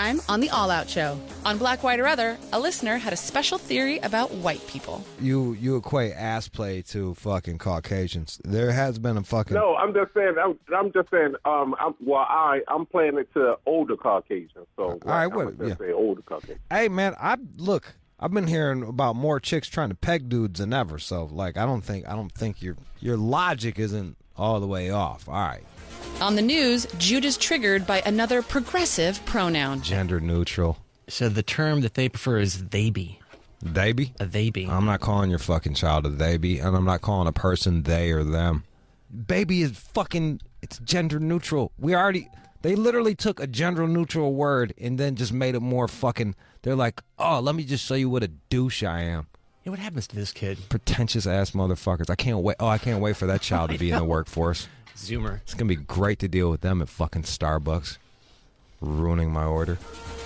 Time on the All Out Show. On Black, White, or Other, a listener had a special theory about white people. You equate ass play to fucking Caucasians. There has been a fucking... No, I'm just saying, I'm playing it to older Caucasians. So, all right, what? Yeah. Say older Caucasians. Hey, man, I've been hearing about more chicks trying to peg dudes than ever. So, like, I don't think your logic isn't all the way off. All right. On the news, Jude is triggered by another progressive pronoun. Gender neutral. So the term that they prefer is they be. They be? A they be. I'm not calling your fucking child a they be, and I'm not calling a person they or them. Baby is fucking, it's gender neutral. They literally took a gender neutral word and then just made it more fucking, they're like, oh, let me just show you what a douche I am. Yeah, what happens to this kid? Pretentious ass motherfuckers. I can't wait for that child to be in the workforce. Zoomer. It's going to be great to deal with them at fucking Starbucks. Ruining my order.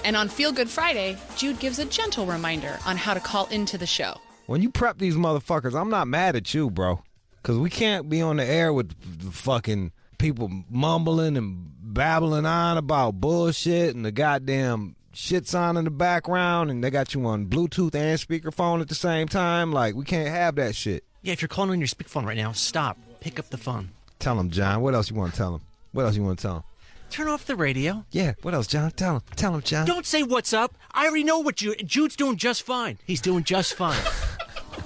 And on Feel Good Friday, Jude gives a gentle reminder on how to call into the show. When you prep these motherfuckers, I'm not mad at you, bro. Because we can't be on the air with fucking people mumbling and babbling on about bullshit and the goddamn shit's on in the background and they got you on Bluetooth and speakerphone at the same time. Like, we can't have that shit. Yeah, if you're calling on your speakerphone right now, stop. Pick up the phone. Tell him, John. What else you want to tell him? What else you want to tell him? Turn off the radio. Yeah, what else, John? Tell him. Tell him, John. Don't say what's up. I already know what Jude's doing just fine. He's doing just fine.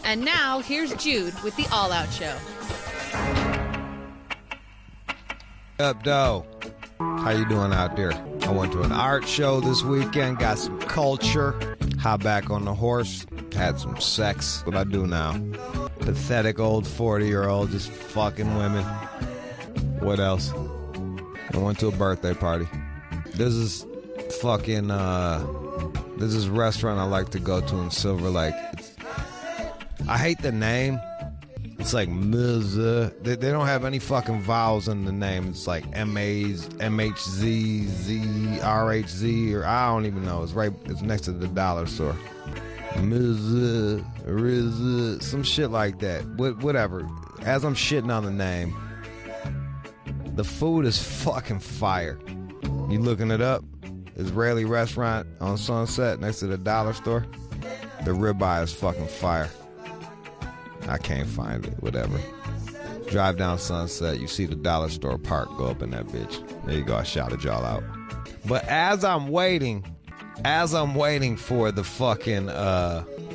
And now, here's Jude with the All Out Show. Up, doe. How you doing out there? I went to an art show this weekend, got some culture, hop back on the horse, had some sex. What I do now? Pathetic old 40-year-old just fucking women. What else? I went to a birthday party. This is fucking, this is a restaurant I like to go to in Silver Lake. I hate the name. It's like Mrhbee. They don't have any fucking vowels in the name. It's like M-A's, M-H-Z, Z-R-H-Z, or I don't even know. It's next to the dollar store. Mrhbee, some shit like that. Whatever. As I'm shitting on the name, the food is fucking fire. You looking it up? Israeli restaurant on Sunset next to the dollar store. The ribeye is fucking fire. I can't find it. Whatever. Drive down Sunset. You see the dollar store park. Go up in that bitch. There you go. I shouted y'all out. But as I'm waiting for the fucking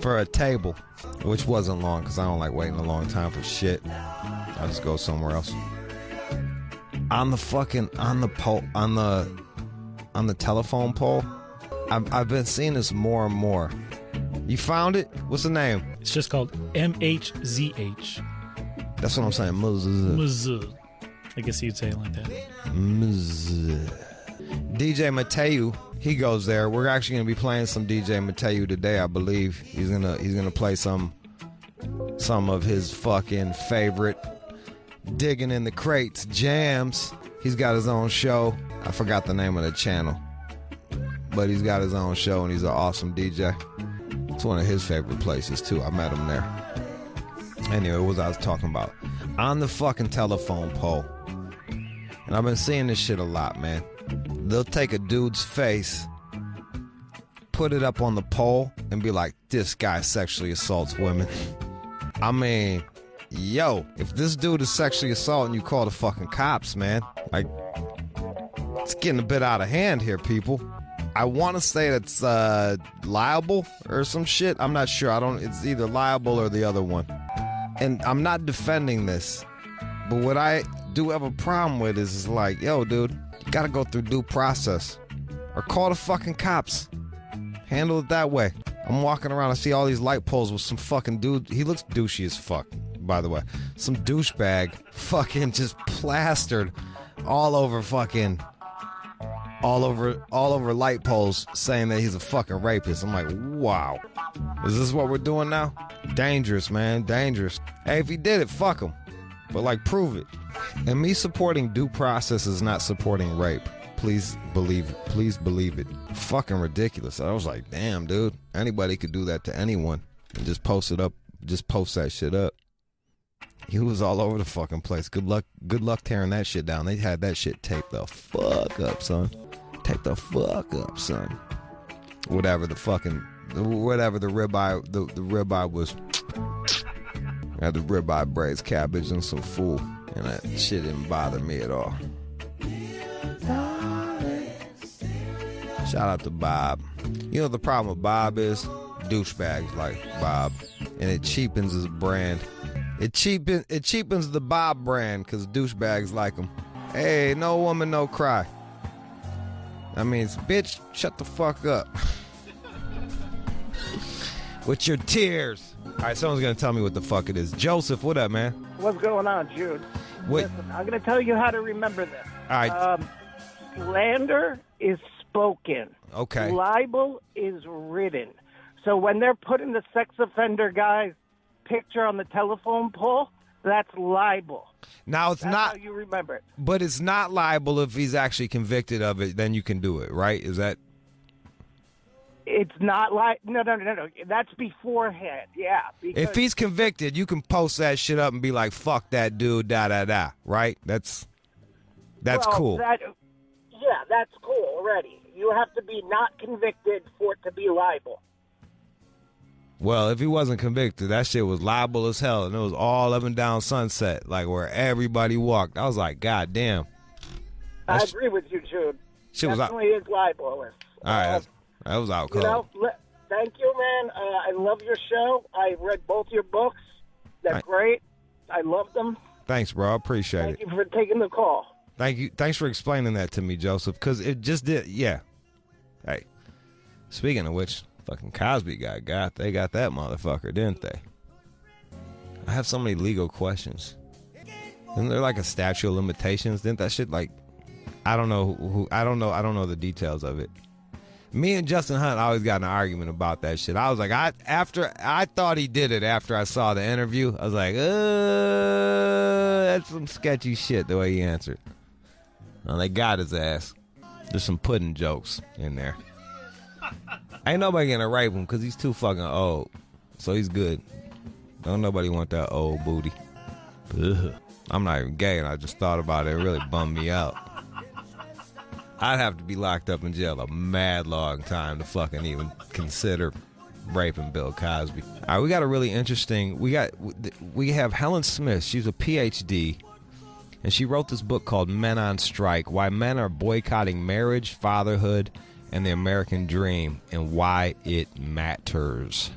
for a table, which wasn't long because I don't like waiting a long time for shit. I'll just go somewhere else. On the telephone pole, I've been seeing this more and more. You found it? What's the name? It's just called MHZH. That's what I'm saying. Mrhbee. I guess you'd say it like that. DJ Mateo, he goes there. We're actually gonna be playing some DJ Mateo today, I believe. He's gonna play some of his fucking favorite digging in the crates jams. He's got his own show. I forgot the name of the channel, but he's got his own show and he's an awesome DJ. It's one of his favorite places too. I met him there. Anyway, what was I talking about? On the fucking telephone pole. And I've been seeing this shit a lot, man. They'll take a dude's face, put it up on the pole, and be like, this guy sexually assaults women. I mean, yo, if this dude is sexually assaulting you, call the fucking cops, man. Like, it's getting a bit out of hand here, people. I want to say that's liable or some shit. I'm not sure. It's either liable or the other one. And I'm not defending this. But what I do have a problem with is like, yo, dude, you got to go through due process. Or call the fucking cops. Handle it that way. I'm walking around, I see all these light poles with some fucking dude. He looks douchey as fuck, by the way. Some douchebag fucking just plastered all over light poles saying that he's a fucking rapist. I'm like, wow. Is this what we're doing now? Dangerous, man. Dangerous. Hey, if he did it, fuck him. But, like, prove it. And me supporting due process is not supporting rape. Please believe it. Please believe it. Fucking ridiculous. I was like, damn, dude. Anybody could do that to anyone and just post it up. Just post that shit up. He was all over the fucking place. Good luck tearing that shit down. They had that shit taped the fuck up, son. Take the fuck up, son. Whatever the ribeye, the ribeye was. I had the ribeye braids, cabbage, and some fool, and that shit didn't bother me at all. Shout out to Bob. You know the problem with Bob is douchebags like Bob, and it cheapens his brand. It cheapens the Bob brand because douchebags like him. Hey, no woman, no cry. I mean, bitch, shut the fuck up. With your tears. All right, someone's going to tell me what the fuck it is. Joseph, what up, man? What's going on, Jude? What? Listen, I'm going to tell you how to remember this. All right. Slander is spoken. Okay. Libel is written. So when they're putting the sex offender guy's picture on the telephone pole, that's libel. Now, it's That's not. how you remember it. But it's not libel if he's actually convicted of it, then you can do it, right? Is that. It's not like no. That's beforehand. Yeah. Because, If he's convicted, you can post that shit up and be like, fuck that dude, da-da-da, right? That's well, cool. That's cool already. You have to be not convicted for it to be libel. Well, if he wasn't convicted, that shit was libel as hell, and it was all up and down Sunset, like where everybody walked. I was like, God damn. I agree with you, Jude. Shit was out. Definitely is libelous. All right, that was out cold. Thank you, man. I love your show. I read both your books. They're great. I love them. Thanks, bro. I appreciate it. Thank you for taking the call. Thank you. Thanks for explaining that to me, Joseph, because it just did. Yeah. Hey, speaking of which, fucking Cosby they got that motherfucker, didn't they? I have so many legal questions. Isn't there like a statute of limitations? Didn't that shit like? I don't know I don't know the details of it. Me and Justin Hunt always got in an argument about that shit. I was like, I thought he did it after I saw the interview. I was like, that's some sketchy shit the way he answered. Well, they got his ass. There's some pudding jokes in there. Ain't nobody gonna rape him because he's too fucking old. So he's good. Don't nobody want that old booty. Ugh. I'm not even gay, and I just thought about it. It really bummed me out. I'd have to be locked up in jail a mad long time to fucking even consider raping Bill Cosby. All right, we got a really interesting. We have Helen Smith. She's a PhD, and she wrote this book called Men on Strike: Why Men Are Boycotting Marriage, Fatherhood, and the American Dream, and Why It Matters.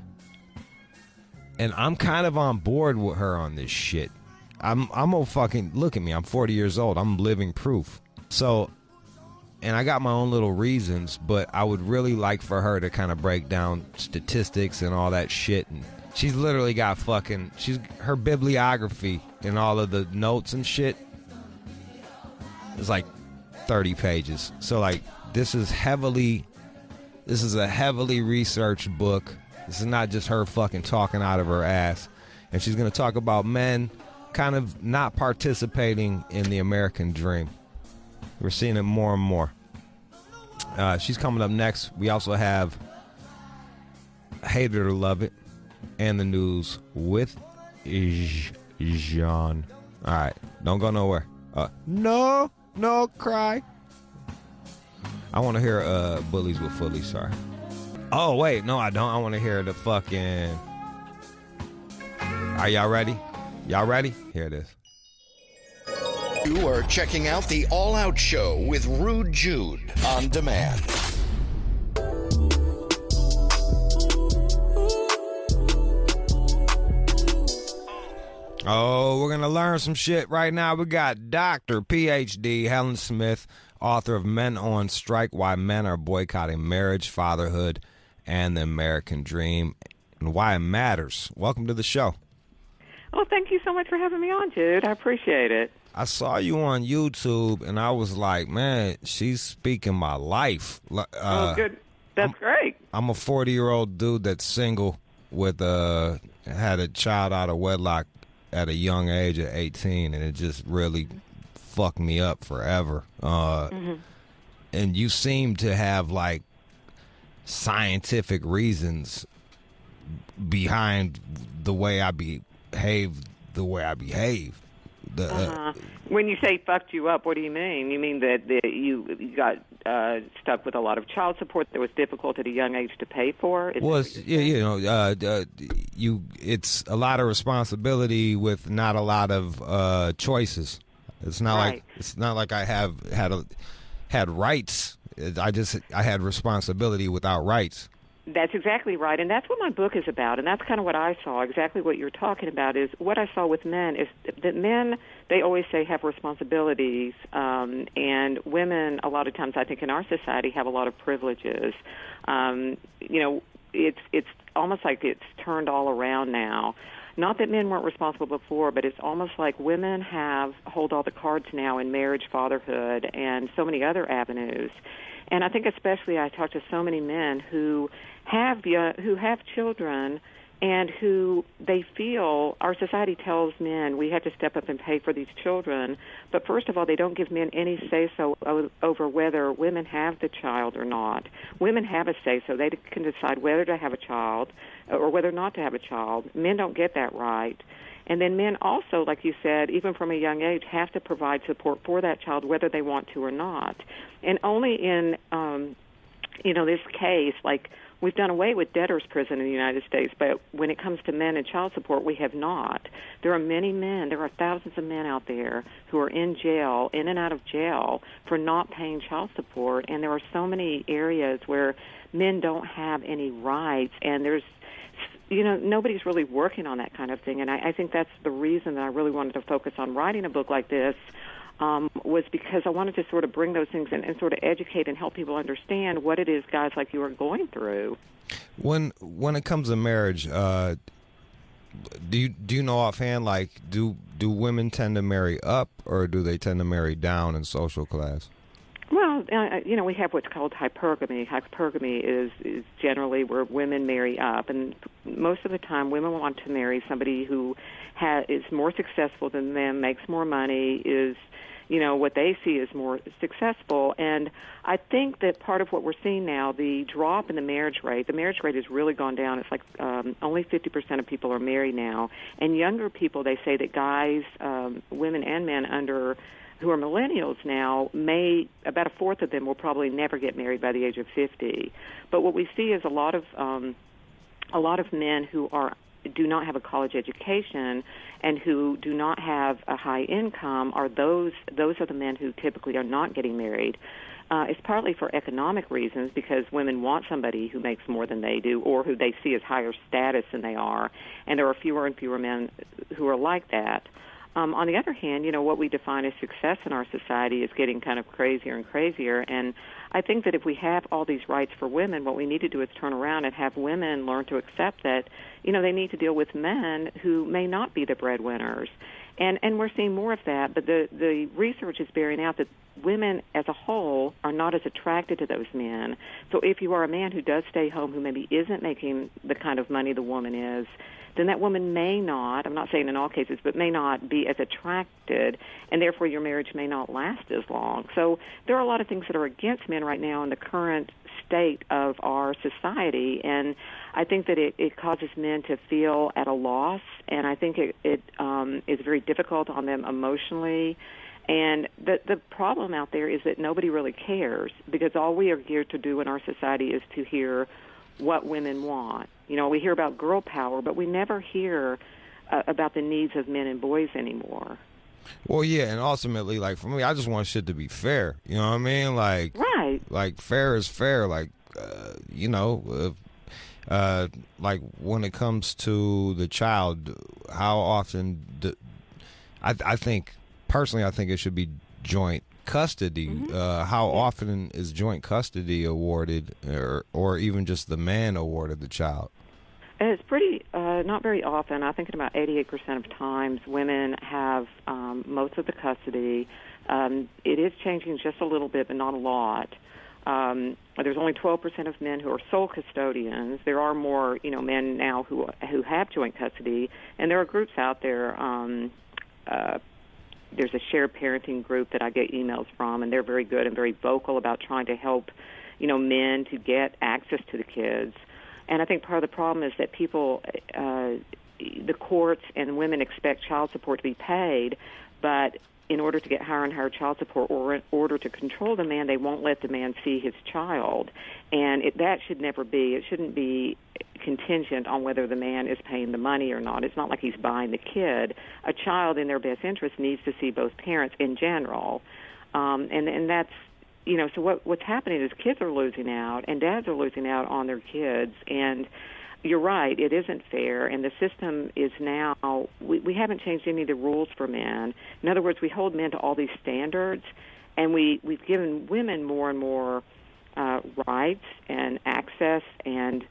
And I'm kind of on board with her on this shit. I'm a fucking look at me. I'm 40 years old. I'm living proof. So. And I got my own little reasons, but I would really like for her to kind of break down statistics and all that shit. And she's literally got her bibliography and all of the notes and shit is like 30 pages. So like this is a heavily researched book. This is not just her fucking talking out of her ass. And she's going to talk about men kind of not participating in the American dream. We're seeing it more and more. She's coming up next. We also have Hate It or Love It and the news with Jean. All right. Don't go nowhere. No cry. I want to hear Bullies with Fully. Sorry. Oh, wait. No, I don't. I want to hear the fucking... Are y'all ready? Y'all ready? Here it is. You are checking out the All Out Show with Rude Jude on demand. Oh, we're going to learn some shit right now. We got Dr. PhD Helen Smith, author of Men on Strike: Why Men Are Boycotting Marriage, Fatherhood, and the American Dream, and Why It Matters. Welcome to the show. Well, thank you so much for having me on, Jude. I appreciate it. I saw you on YouTube, and I was like, man, she's speaking my life. Oh, good. That's great. I'm a 40-year-old dude that's single with had a child out of wedlock at a young age of 18, and it just really fucked me up forever. And you seem to have, like, scientific reasons behind the way I behave the way I behave. When you say fucked you up, what do you mean? You mean that you got stuck with a lot of child support that was difficult at a young age to pay for. It's a lot of responsibility with not a lot of choices. It's not like I had rights. I had responsibility without rights. That's exactly right, and that's what my book is about, and that's kind of what I saw. Exactly what you're talking about is what I saw with men is that men, they always say, have responsibilities, and women, a lot of times, I think, in our society, have a lot of privileges. It's almost like it's turned all around now. Not that men weren't responsible before, but it's almost like women hold all the cards now in marriage, fatherhood, and so many other avenues. And I think especially I talk to so many men who have children and who they feel our society tells men we have to step up and pay for these children. But first of all, they don't give men any say-so over whether women have the child or not. Women have a say-so. They can decide whether to have a child or whether not to have a child. Men don't get that right. And then men also, like you said, even from a young age, have to provide support for that child whether they want to or not. And only in, this case, like we've done away with debtor's prison in the United States, but when it comes to men and child support, we have not. There are many men, there are thousands of men out there who are in jail, in and out of jail, for not paying child support. And there are so many areas where men don't have any rights, and there's nobody's really working on that kind of thing. And I think that's the reason that I really wanted to focus on writing a book like this, was because I wanted to sort of bring those things in and sort of educate and help people understand what it is guys like you are going through. When it comes to marriage, do you know offhand, like, do women tend to marry up or do they tend to marry down in social class? Well, we have what's called hypergamy. Hypergamy is generally where women marry up, and most of the time women want to marry somebody who is more successful than them, makes more money, is, what they see is more successful. And I think that part of what we're seeing now, the drop in the marriage rate has really gone down. It's like only 50% of people are married now. And younger people, they say that guys, women and men who are millennials now, about a fourth of them will probably never get married by the age of 50. But what we see is a lot of men who do not have a college education and who do not have a high income those are the men who typically are not getting married. It's partly for economic reasons, because women want somebody who makes more than they do or who they see as higher status than they are, and there are fewer and fewer men who are like that. On the other hand, what we define as success in our society is getting kind of crazier and crazier. And I think that if we have all these rights for women, what we need to do is turn around and have women learn to accept that, they need to deal with men who may not be the breadwinners. And we're seeing more of that, but the research is bearing out that women as a whole are not as attracted to those men. So if you are a man who does stay home, who maybe isn't making the kind of money the woman is, then that woman may not, I'm not saying in all cases, but may not be as attracted, and therefore your marriage may not last as long. So there are a lot of things that are against men right now in the current state of our society, and I think that it causes men to feel at a loss, and I think it is very difficult on them emotionally. And the problem out there is that nobody really cares, because all we are geared to do in our society is to hear what women want. We hear about girl power, but we never hear about the needs of men and boys anymore. Well, yeah, and ultimately, like, for me, I just want shit to be fair. You know what I mean? Like, right. Like, fair is fair. Like, like when it comes to the child, how often I think personally, I think it should be joint custody. Mm-hmm. How often is joint custody awarded, or even just the man awarded the child? It's pretty, not very often. I think about 88% of times women have most of the custody. It is changing just a little bit, but not a lot. There's only 12% of men who are sole custodians. There are more, men now who have joint custody, and there are groups out there. There's a shared parenting group that I get emails from, and they're very good and very vocal about trying to help, men to get access to the kids. And I think part of the problem is that people, the courts and women expect child support to be paid, but in order to get higher and higher child support, or in order to control the man, they won't let the man see his child. And that should never be. It shouldn't be contingent on whether the man is paying the money or not. It's not like he's buying the kid. A child, in their best interest, needs to see both parents in general. And that's, so what's happening is kids are losing out, and dads are losing out on their kids. And you're right, it isn't fair, and the system is now, we haven't changed any of the rules for men. In other words, we hold men to all these standards, and we've given women more and more rights and access, and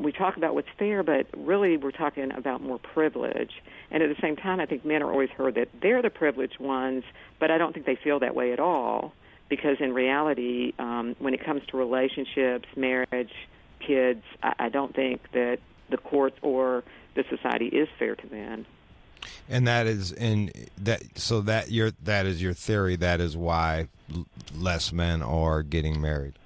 we talk about what's fair, but really we're talking about more privilege. And at the same time, I think men are always heard that they're the privileged ones, but I don't think they feel that way at all, because in reality, when it comes to relationships, marriage, kids, I don't think that the courts or the society is fair to men. And that is that is your theory. That is why less men are getting married.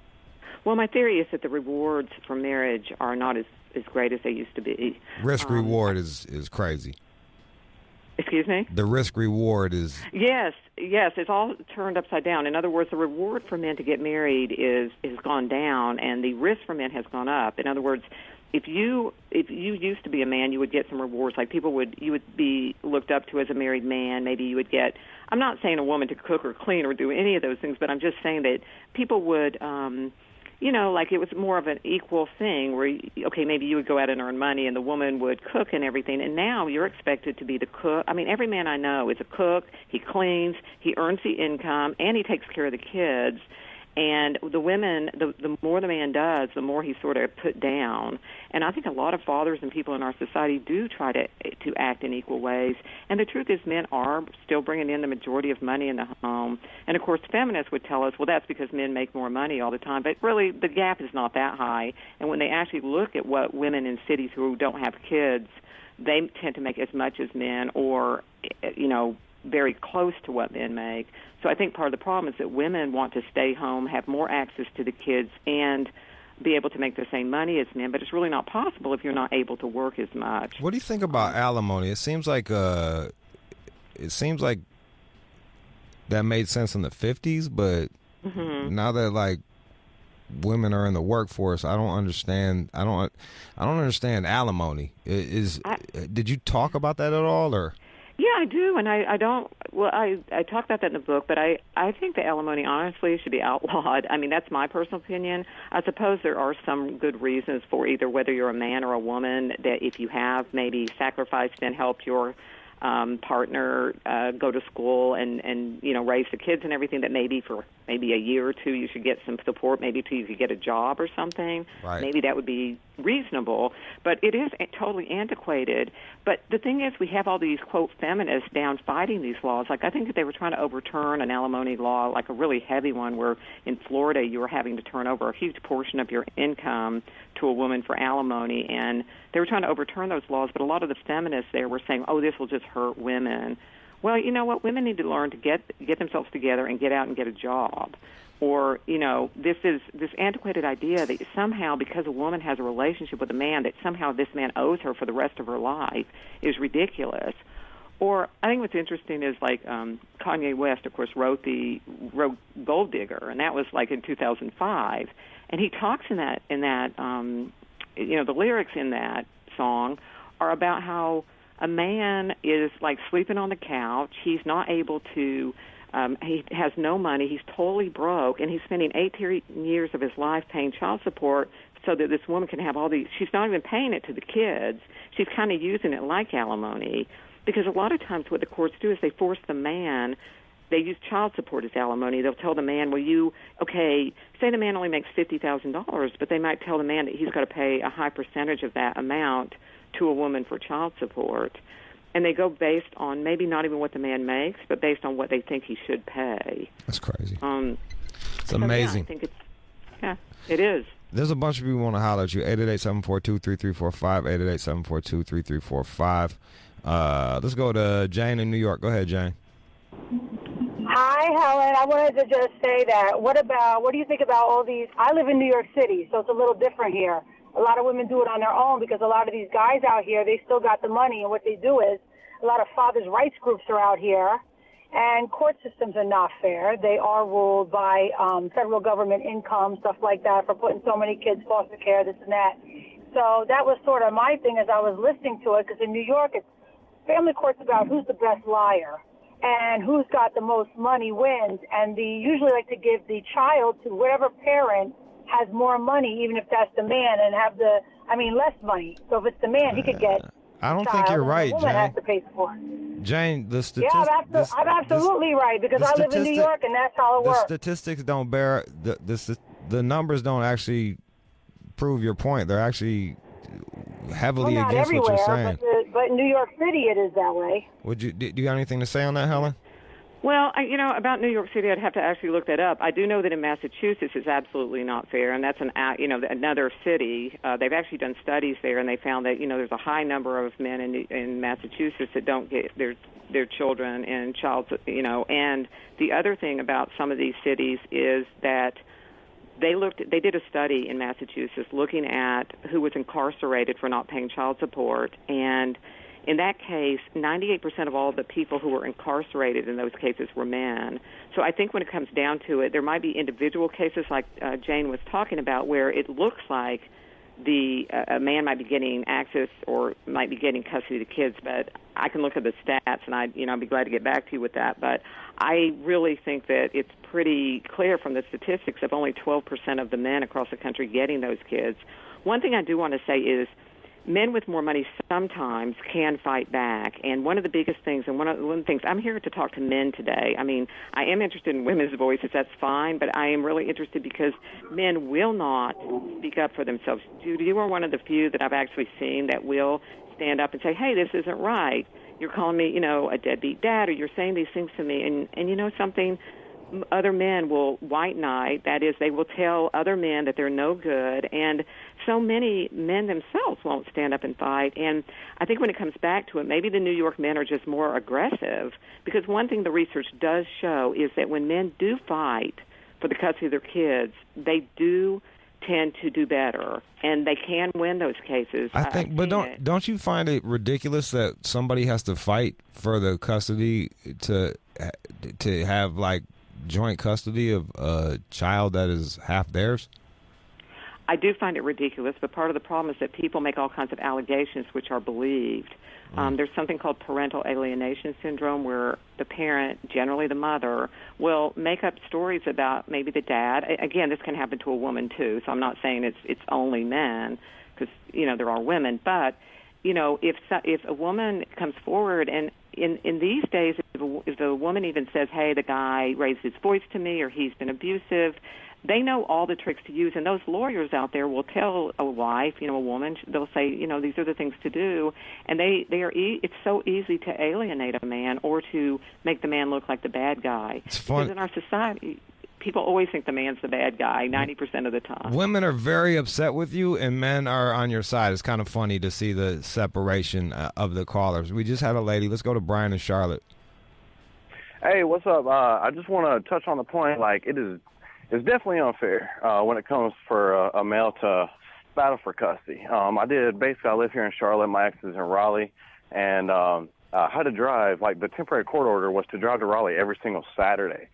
Well, my theory is that the rewards for marriage are not as great as they used to be. Risk reward is crazy. Excuse me? The risk reward is... Yes, it's all turned upside down. In other words, the reward for men to get married has gone down, and the risk for men has gone up. In other words, if you used to be a man, you would get some rewards. Like you would be looked up to as a married man. Maybe you would get... I'm not saying a woman to cook or clean or do any of those things, but I'm just saying that people would... like it was more of an equal thing where, okay, maybe you would go out and earn money and the woman would cook and everything, and now you're expected to be the cook. I mean, every man I know is a cook. He cleans, he earns the income, and he takes care of the kids. And the women, the more the man does, the more he's sort of put down. And I think a lot of fathers and people in our society do try to act in equal ways. And the truth is men are still bringing in the majority of money in the home. And, of course, feminists would tell us, well, that's because men make more money all the time. But really, the gap is not that high. And when they actually look at what women in cities who don't have kids, they tend to make as much as men or, very close to what men make. So I think part of the problem is that women want to stay home, have more access to the kids, and be able to make the same money as men, but it's really not possible if you're not able to work as much. What do you think about alimony? It seems like that made sense in the 50s, but now that women are in the workforce, I don't understand. I don't understand alimony. Did you talk about that at all, or? Yeah, I do, and I don't. Well, I talk about that in the book, but I think the alimony honestly should be outlawed. I mean, that's my personal opinion. I suppose there are some good reasons for either whether you're a man or a woman that if you have maybe sacrificed and helped your partner go to school and raise the kids and everything, that maybe for maybe a year or two you should get some support, maybe till you could get a job or something. Right. Maybe that would be reasonable, but it is totally antiquated. But the thing is, we have all these, quote, feminists down fighting these laws. Like, I think that they were trying to overturn an alimony law, like a really heavy one, where in Florida you were having to turn over a huge portion of your income to a woman for alimony, and they were trying to overturn those laws, but a lot of the feminists there were saying, oh, this will just hurt women. Well, you know what? Women need to learn to get themselves together and get out and get a job. Or, this antiquated idea that somehow because a woman has a relationship with a man, that somehow this man owes her for the rest of her life is ridiculous. Or I think what's interesting is Kanye West, of course, wrote Gold Digger, and that was in 2005. And he talks in that the lyrics in that song are about how a man is sleeping on the couch. He's not able to, he has no money. He's totally broke, and he's spending 18 years of his life paying child support so that this woman can have all these. She's not even paying it to the kids. She's kind of using it like alimony, because a lot of times what the courts do is they force the man. They use child support as alimony. They'll tell the man, say the man only makes $50,000, but they might tell the man that he's got to pay a high percentage of that amount to a woman for child support. And they go based on maybe not even what the man makes, but based on what they think he should pay. That's crazy. It's amazing. Yeah, I think it is. There's a bunch of people who want to holler at you. 888-742-3345, 888-742-3345. Let's go to Jane in New York. Go ahead, Jane. Hi, Helen. I wanted to just say that what do you think about all these? I live in New York City, so it's a little different here. A lot of women do it on their own because a lot of these guys out here, they still got the money, and what they do is a lot of fathers' rights groups are out here, And court systems are not fair. They are ruled by federal government income, stuff like that, for putting so many kids foster care, this and that. So that was sort of my thing as I was listening to it, because in New York, it's family court's about who's the best liar and who's got the most money wins. And they usually like to give the child to whatever parent has more money, even if that's the man, and have less money. So if it's the man, he could get. I don't think you're right, the woman Jane. has to pay for it. Jane, the statistics. Yeah, I'm absolutely right, because I live in New York, and that's how it works. The statistics don't bear the numbers don't actually prove your point. They're actually heavily against what you're saying. But in New York City, it is that way. Do you have anything to say on that, Helen? Well, about New York City, I'd have to actually look that up. I do know that in Massachusetts it's absolutely not fair, and that's another city. They've actually done studies there, and they found that there's a high number of men in Massachusetts that don't get their children and And the other thing about some of these cities is that they did a study in Massachusetts looking at who was incarcerated for not paying child support, and in that case, 98% of all the people who were incarcerated in those cases were men. So I think when it comes down to it, there might be individual cases like Jane was talking about where it looks like a man might be getting access or might be getting custody of the kids, but I can look at the stats, and I'd be glad to get back to you with that. But I really think that it's pretty clear from the statistics of only 12% of the men across the country getting those kids. One thing I do want to say is men with more money sometimes can fight back, and one of the biggest things, and one of the things, I'm here to talk to men today. I mean, I am interested in women's voices, that's fine, but I am really interested because men will not speak up for themselves. Jude, you are one of the few that I've actually seen that will stand up and say, hey, this isn't right. You're calling me, a deadbeat dad, or you're saying these things to me, and you know something? Other men will white knight, that is, they will tell other men that they're no good, and so many men themselves won't stand up and fight. And I think when it comes back to it, maybe the New York men are just more aggressive, because one thing the research does show is that when men do fight for the custody of their kids, they do tend to do better, and they can win those cases. I think, but don't you find it ridiculous that somebody has to fight for the custody to have like joint custody of a child that is half theirs? I do find it ridiculous, but part of the problem is that people make all kinds of allegations which are believed. There's something called parental alienation syndrome, where the parent, generally the mother, will make up stories about maybe the dad. Again, this can happen to a woman too, so I'm not saying it's only men, because there are women. But if a woman comes forward, and in these days, if a woman even says, hey, the guy raised his voice to me, or he's been abusive, they know all the tricks to use, and those lawyers out there will tell a wife, a woman, they'll say, these are the things to do, and it's so easy to alienate a man or to make the man look like the bad guy. It's fun. Because in our society, people always think the man's the bad guy 90% of the time. Women are very upset with you, and men are on your side. It's kind of funny to see the separation of the callers. We just had a lady. Let's go to Brian and Charlotte. Hey, what's up? I just want to touch on the point, it's definitely unfair when it comes for a male to battle for custody. I live here in Charlotte. My ex is in Raleigh, and I had to drive, the temporary court order was to drive to Raleigh every single Saturday.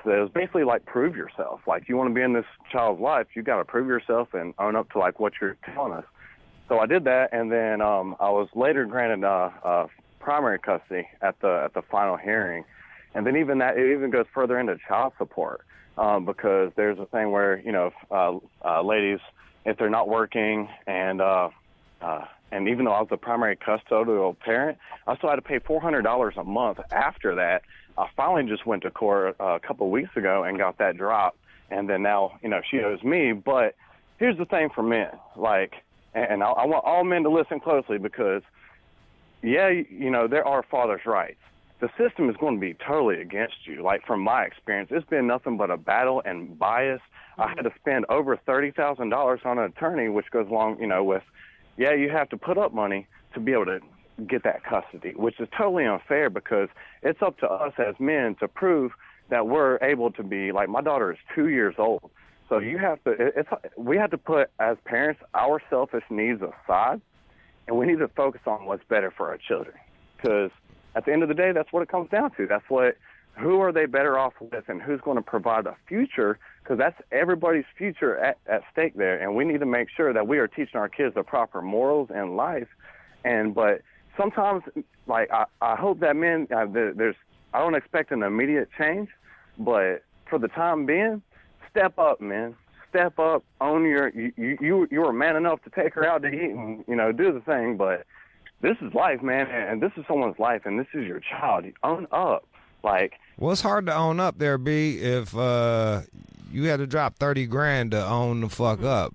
So it was basically prove yourself. You want to be in this child's life, you got to prove yourself and own up to what you're telling us. So I did that, and then I was later granted primary custody at the final hearing. And then even that, it even goes further into child support. Because there's a thing where, ladies, if they're not working, and even though I was the primary custodial parent, I still had to pay $400 a month after that. I finally just went to court a couple of weeks ago and got that dropped, and then now, she owes me. But here's the thing for men, and I want all men to listen closely, because, there are father's rights. The system is going to be totally against you. From my experience, it's been nothing but a battle and bias. I had to spend over $30,000 on an attorney, which goes along, with, you have to put up money to be able to get that custody, which is totally unfair, because it's up to us as men to prove that we're able to be, my daughter is 2 years old. So we have to put, as parents, our selfish needs aside, and we need to focus on what's better for our children. Because at the end of the day, that's what it comes down to. That's what who are they better off with, and who's going to provide a future? Because that's everybody's future at stake there, and we need to make sure that we are teaching our kids the proper morals and life. But sometimes, like, I hope that men, I don't expect an immediate change, but for the time being, step up, man. Step up, own you were man enough to take her out to eat and, do the thing, but this is life, man, and this is someone's life, and this is your child. Own up. Well, it's hard to own up there, B, if you had to drop $30,000 to own the fuck up.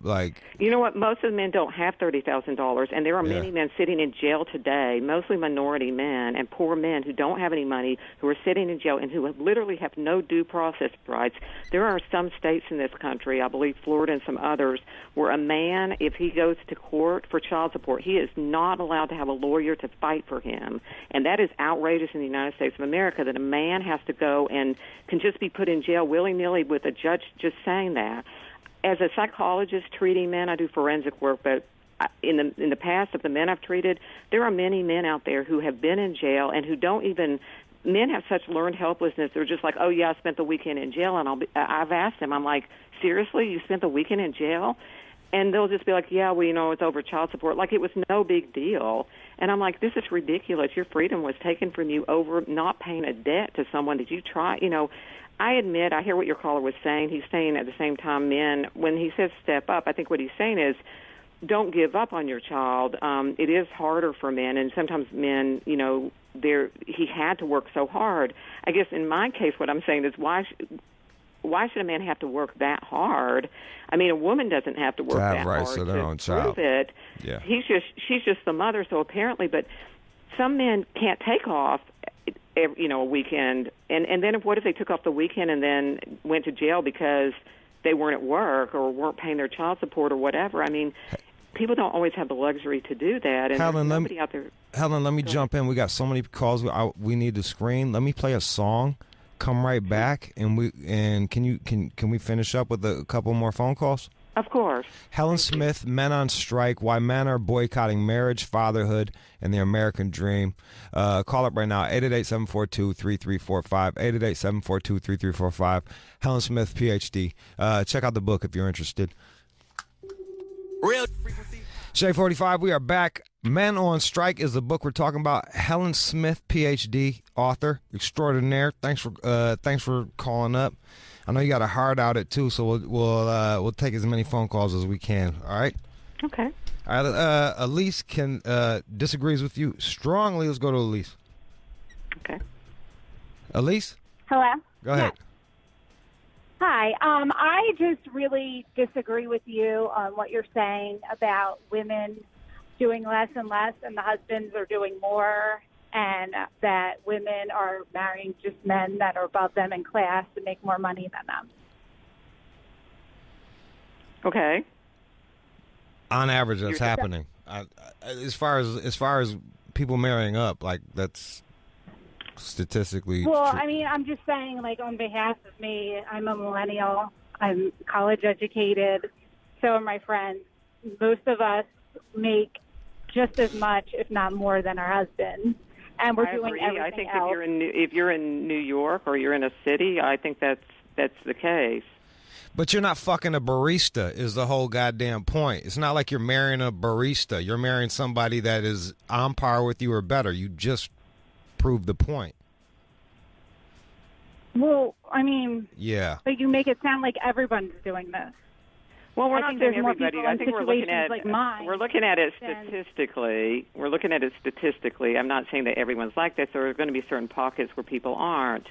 You know what? Most of the men don't have $30,000, and there are many men sitting in jail today, mostly minority men and poor men who don't have any money, who are sitting in jail and who literally have no due process rights. There are some states in this country, I believe Florida and some others, where a man, if he goes to court for child support, he is not allowed to have a lawyer to fight for him. And that is outrageous in the United States of America, that a man has to go and can just be put in jail willy-nilly with a judge just saying that. As a psychologist treating men, I do forensic work, but in the past of the men I've treated, there are many men out there who have been in jail and who don't even. Men have such learned helplessness. They're just like, oh yeah, I spent the weekend in jail, and I've asked them, I'm like, seriously, you spent the weekend in jail? And they'll just be like, yeah, well, it's over child support, like it was no big deal. And I'm like, this is ridiculous. Your freedom was taken from you over not paying a debt to someone that you try. I admit, I hear what your caller was saying. He's saying at the same time, men, when he says step up, I think what he's saying is don't give up on your child. It is harder for men, and sometimes men, he had to work so hard. I guess in my case, what I'm saying is why should a man have to work that hard? I mean, a woman doesn't have to work that hard to their own prove it. Yeah. She's just the mother, so apparently, but some men can't take off a weekend, and then what if they took off the weekend and then went to jail because they weren't at work or weren't paying their child support or whatever? I mean, people don't always have the luxury to do that, and Helen, there's nobody out there. Helen, let me jump in. We got so many calls we need to screen. Let me play a song. Come right back, and can we finish up with a couple more phone calls? Of course. Helen Smith, Men on Strike, Why Men Are Boycotting Marriage, Fatherhood, and the American Dream. Call up right now, 888-742-3345, 888-742-3345. Helen Smith, Ph.D. Check out the book if you're interested. Real. Shay 45, we are back. Men on Strike is the book we're talking about. Helen Smith, Ph.D., author extraordinaire. Thanks for calling up. I know you got a heart out it too, so we'll take as many phone calls as we can. All right. Okay. All right. Elise disagrees with you strongly. Let's go to Elise. Okay. Elise. Hello. Go ahead. Hi. I just really disagree with you on what you're saying about women doing less and less, and the husbands are doing more, and that women are marrying just men that are above them in class to make more money than them. Okay. On average, that's happening. As far as people marrying up, like that's statistically well, true. I mean, I'm just saying, like, on behalf of me, I'm a millennial. I'm college educated. So are my friends. Most of us make just as much, if not more, than our husbands. And we're doing everything I think else. if you're in New York or you're in a city, I think that's the case. But you're not fucking a barista is the whole goddamn point. It's not like you're marrying a barista. You're marrying somebody that is on par with you or better. You just proved the point. Well, I mean, yeah. But you make it sound like everyone's doing this. Well, we're not saying everybody. I think we're looking at like mine. We're looking at it statistically. We're looking at it statistically. I'm not saying that everyone's like this. There are going to be certain pockets where people aren't.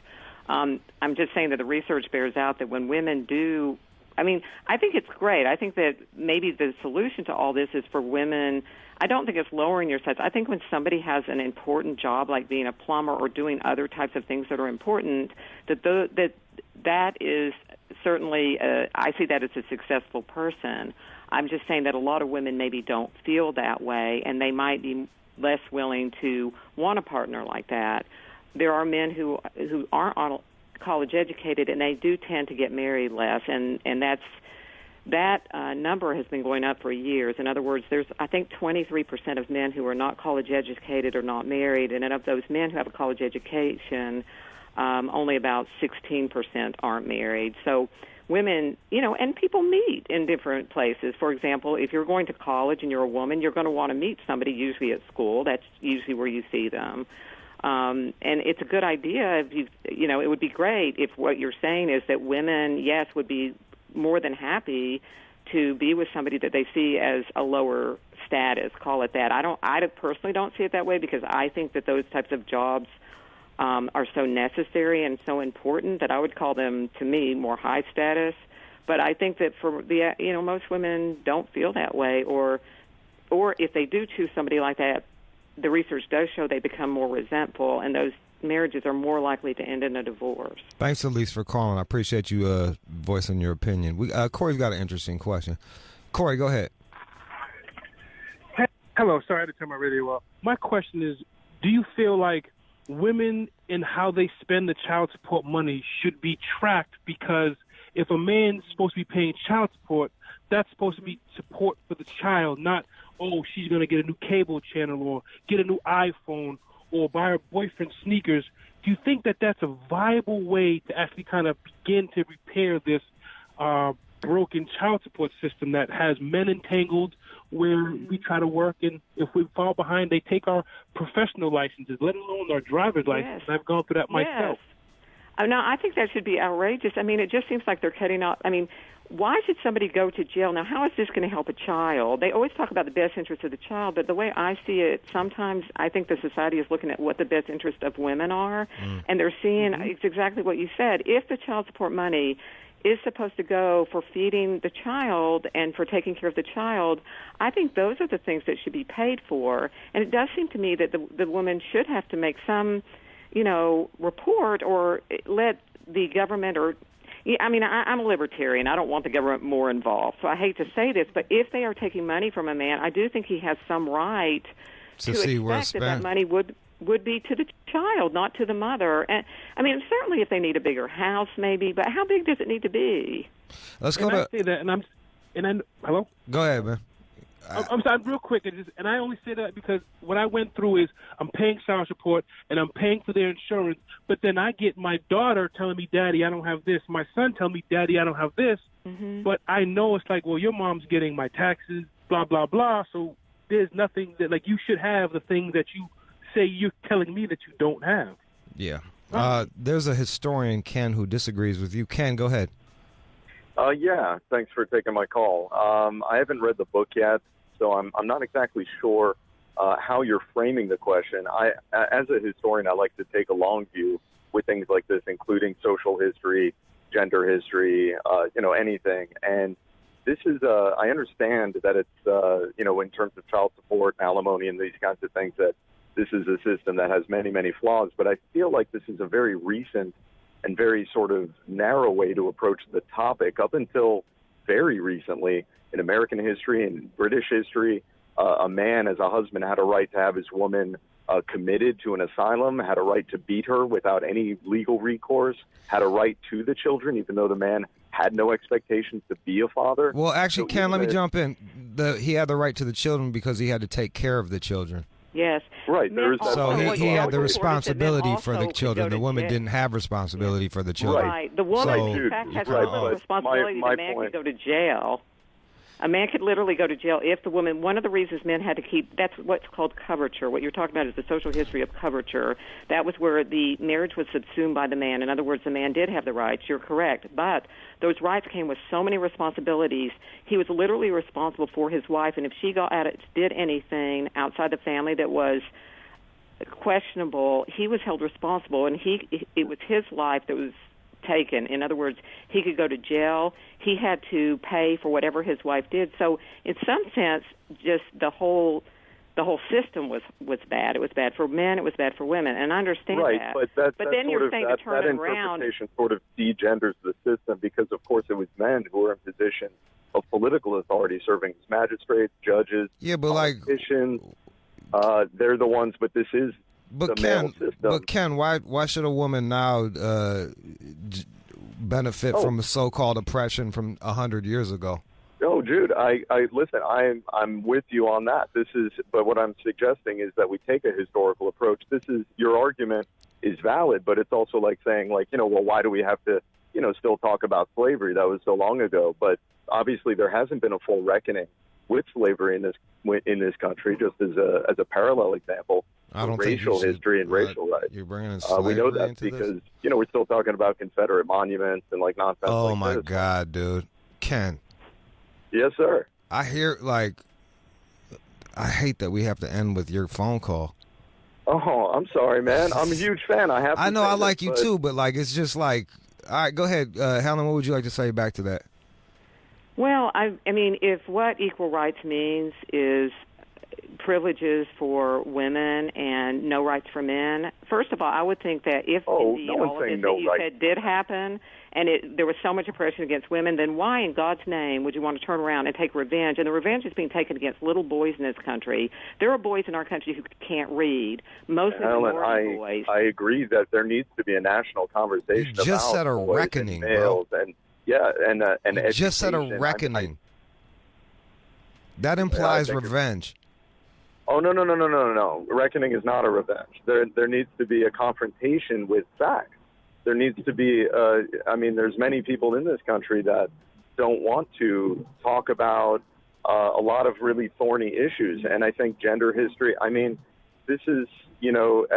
I'm just saying that the research bears out that when women do, I mean, I think it's great. I think that maybe the solution to all this is for women. I don't think it's lowering your sights. I think when somebody has an important job like being a plumber or doing other types of things that are important, that is certainly, I see that as a successful person. I'm just saying that a lot of women maybe don't feel that way, and they might be less willing to want a partner like that. There are men who aren't college educated, and they do tend to get married less, and that number has been going up for years. In other words, there's, I think, 23% of men who are not college educated or not married, and of those men who have a college education, Only about 16% aren't married. So women, and people meet in different places. For example, if you're going to college and you're a woman, you're going to want to meet somebody usually at school. That's usually where you see them. And it's a good idea if it would be great if what you're saying is that women, yes, would be more than happy to be with somebody that they see as a lower status, call it that. I personally don't see it that way because I think that those types of jobs are so necessary and so important that I would call them, to me, more high status. But I think that for most women don't feel that way, or if they do choose somebody like that, the research does show they become more resentful, and those marriages are more likely to end in a divorce. Thanks, Elise, for calling. I appreciate you voicing your opinion. Corey's got an interesting question. Corey, go ahead. Hello, sorry I had to turn my radio off. My question is, do you feel like women and how they spend the child support money should be tracked? Because if a man's supposed to be paying child support, that's supposed to be support for the child, not, oh, she's going to get a new cable channel or get a new iPhone or buy her boyfriend sneakers. Do you think that that's a viable way to actually kind of begin to repair this broken child support system that has men entangled, where we try to work, and if we fall behind, they take our professional licenses, let alone our driver's license. I've gone through that myself. No, I think that should be outrageous. I mean, it just seems like they're cutting off. I mean, why should somebody go to jail? Now, how is this going to help a child? They always talk about the best interest of the child, but the way I see it, sometimes I think the society is looking at what the best interest of women are, and they're seeing it's exactly what you said. If the child support money is supposed to go for feeding the child and for taking care of the child, I think those are the things that should be paid for. And it does seem to me that the woman should have to make some, report or let the government I'm a libertarian. I don't want the government more involved. So I hate to say this, but if they are taking money from a man, I do think he has some right to see where it's expect that spent. money would be to the child, not to the mother. And I mean, certainly if they need a bigger house, maybe, but how big does it need to be? Let's go I say that, hello? Go ahead, man. I'm sorry, real quick, and I only say that because what I went through is I'm paying child support and I'm paying for their insurance, but then I get my daughter telling me, Daddy, I don't have this. My son telling me, Daddy, I don't have this. But I know it's like, well, your mom's getting my taxes, blah, blah, blah, so there's nothing that, like, you should have the things that you say you're telling me that you don't have. Yeah. There's a historian, Ken, who disagrees with you. Ken, go ahead. Yeah, thanks for taking my call. I haven't read the book yet, so I'm not exactly sure how you're framing the question. As a historian, I like to take a long view with things like this, including social history, gender history, anything. And this is, I understand that it's, in terms of child support and alimony and these kinds of things, that this is a system that has many, many flaws. But I feel like this is a very recent and very sort of narrow way to approach the topic. Up until very recently in American history and British history, a man as a husband had a right to have his woman committed to an asylum, had a right to beat her without any legal recourse, had a right to the children, even though the man had no expectations to be a father. Well, actually, Ken, let me jump in. He had the right to the children because he had to take care of the children. Yes. Right. There is that. So he had the responsibility for the could children. go to The woman jail. didn't have responsibility for the children. Right. The woman, So- in fact, has Right, a little but responsibility. my The man point- could go to jail. A man could literally go to jail if the woman, one of the reasons men had to keep, that's what's called coverture. What you're talking about is the social history of coverture. That was where the marriage was subsumed by the man. In other words, the man did have the rights. You're correct. But those rights came with so many responsibilities. He was literally responsible for his wife, and if she did anything outside the family that was questionable, he was held responsible, and it was his life that was taken. In other words, he could go to jail. He had to pay for whatever his wife did. So in some sense, just the whole system was bad. It was bad for men. It was bad for women. And I understand right, that. But then you're saying to turn that it around. interpretation sort of degenders the system because, of course, it was men who were in position of political authority, serving as magistrates, judges, politicians. They're the ones, but this is the male system. But Ken, why should a woman now benefit from a so-called oppression from 100 years ago? No, Jude, I listen, I'm with you on that. But what I'm suggesting is that we take a historical approach. Your argument is valid, but it's also like saying, like, well, why do we have to, still talk about slavery? That was so long ago. But obviously there hasn't been a full reckoning with slavery in this country, just as a parallel example. I don't racial think history and racial rights. You're bringing in slavery we know that into because, this? we're still talking about Confederate monuments and like nonsense Oh, like my this. God, dude. Ken. Yes, sir. I hear, I hate that we have to end with your phone call. Oh, I'm sorry, man. I'm a huge fan. I know I like you too, but it's just all right, go ahead. Helen, what would you like to say back to that? Well, I mean, if what equal rights means is privileges for women and no rights for men, first of all, I would think that if indeed all of this that you said did happen and there was so much oppression against women, then why in God's name would you want to turn around and take revenge? And the revenge is being taken against little boys in this country. There are boys in our country who can't read, mostly minority boys. I agree that there needs to be a national conversation about just said a boys reckoning, and males bro. and education. Just said a reckoning. That implies revenge. Oh, no. Reckoning is not a revenge. There needs to be a confrontation with facts. There needs to be, there's many people in this country that don't want to talk about a lot of really thorny issues. And I think gender history, this is,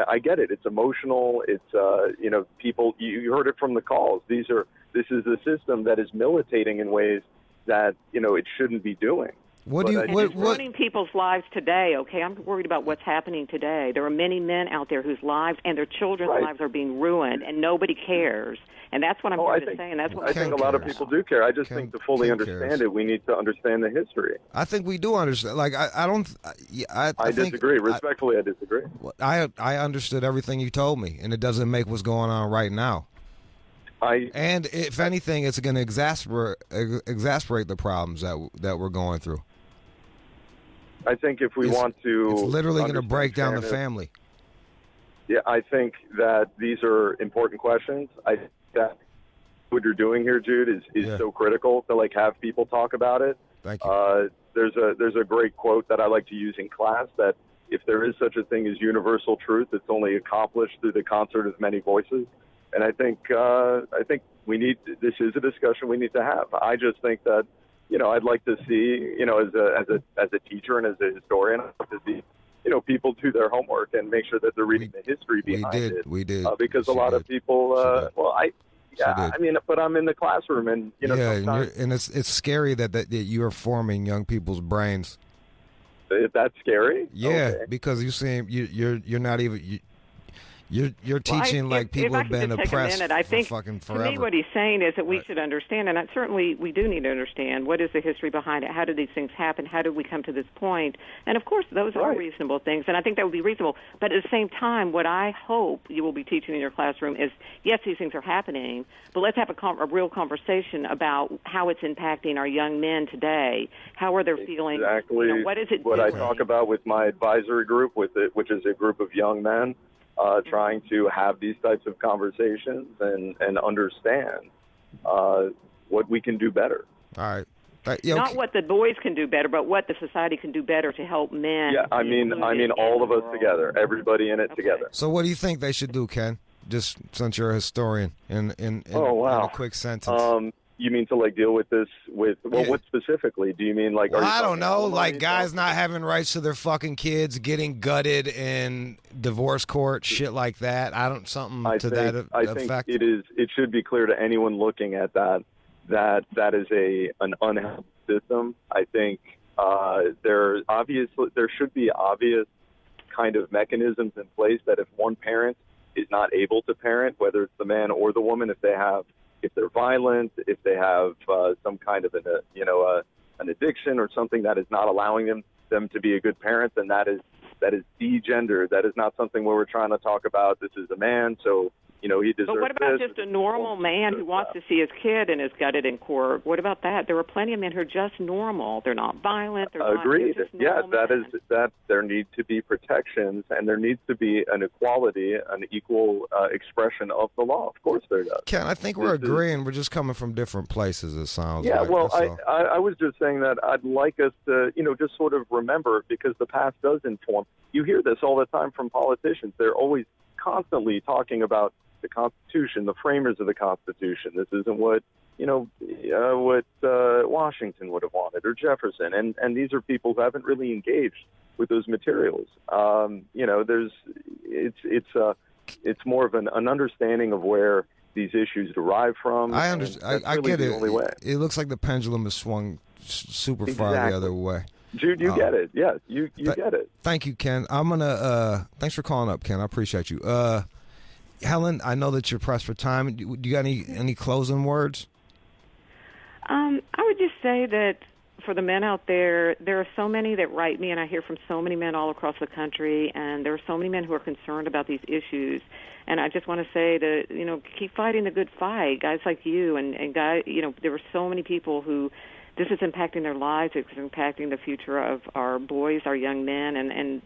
I get it. It's emotional. It's, people, you heard it from the calls. This is a system that is militating in ways that, it shouldn't be doing. It's ruining people's lives today, okay? I'm worried about what's happening today. There are many men out there whose lives and their children's lives are being ruined, and nobody cares. And that's what I'm here to say, and that's what I think a lot of people do care. I just think to fully understand it, we need to understand the history. I think we do understand. I disagree. Respectfully, I disagree. I understood everything you told me, and it doesn't make what's going on right now. And if anything, it's going to exasperate the problems that we're going through. I think if we want to... It's literally going to break down the family. Yeah, I think that these are important questions. I think that what you're doing here, Jude, is so critical to have people talk about it. Thank you. There's a great quote that I like to use in class that if there is such a thing as universal truth, it's only accomplished through the concert of many voices. And I think this is a discussion we need to have. I just think that, I'd like to see, as a teacher and as a historian, I'd like to see, people do their homework and make sure that they're reading the history behind it. We did. Because a lot of people, but I'm in the classroom and, and it's scary that you are forming young people's brains. That's scary? Yeah, okay. because you're not even... You're teaching people have been oppressed for fucking forever. To me, what he's saying is that we should understand, and certainly we do need to understand, what is the history behind it? How did these things happen? How did we come to this point? And, of course, those are reasonable things, and I think that would be reasonable. But at the same time, what I hope you will be teaching in your classroom is, yes, these things are happening, but let's have a real conversation about how it's impacting our young men today. How are they feeling? Exactly. What is it what doing? I talk about with my advisory group, which is a group of young men, trying to have these types of conversations and understand what we can do better. All right. Not what the boys can do better, but what the society can do better to help men. Yeah, I mean all of us together, everybody in it together. So what do you think they should do, Ken? Just since you're a historian, in a quick sentence. You mean to deal with this with what specifically? Do you mean I don't know, guys not having rights to their fucking kids, getting gutted in divorce court, shit like that. I think effect. It should be clear to anyone looking at that is an unhealthy system. I think there should be obvious kind of mechanisms in place that if one parent is not able to parent, whether it's the man or the woman, if they're violent, if they have some kind of an addiction or something that is not allowing them to be a good parent, then that is degendered. That is not something where we're trying to talk about this is a man, so He deserves. But what about this. just a normal man who wants to see his kid and is gutted in court? What about that? There are plenty of men who are just normal. They're not violent. They're Agreed. Not, Yeah, that there need to be protections, and there needs to be an equality, an equal expression of the law. Of course, there does. Ken, I think we're agreeing. We're just coming from different places. It sounds. Yeah. Like. Well, I was just saying that I'd like us to, just sort of remember, because the past does inform. You hear this all the time from politicians. They're always constantly talking about the Constitution, the framers of the Constitution. This isn't what Washington would have wanted, or Jefferson, and these are people who haven't really engaged with those materials. It's more of an understanding of where these issues derive from. I understand. I get it. It looks like the pendulum has swung super far the other way. Jude, you get it. Yes, you get it. Thank you, Ken. I'm gonna. Thanks for calling up, Ken. I appreciate you. Helen, I know that you're pressed for time. Do you got any closing words? I would just say that for the men out there, there are so many that write me, and I hear from so many men all across the country, and there are so many men who are concerned about these issues. And I just want to say to, keep fighting the good fight, guys like you, and guys, there are so many people who this is impacting their lives. It's impacting the future of our boys, our young men, and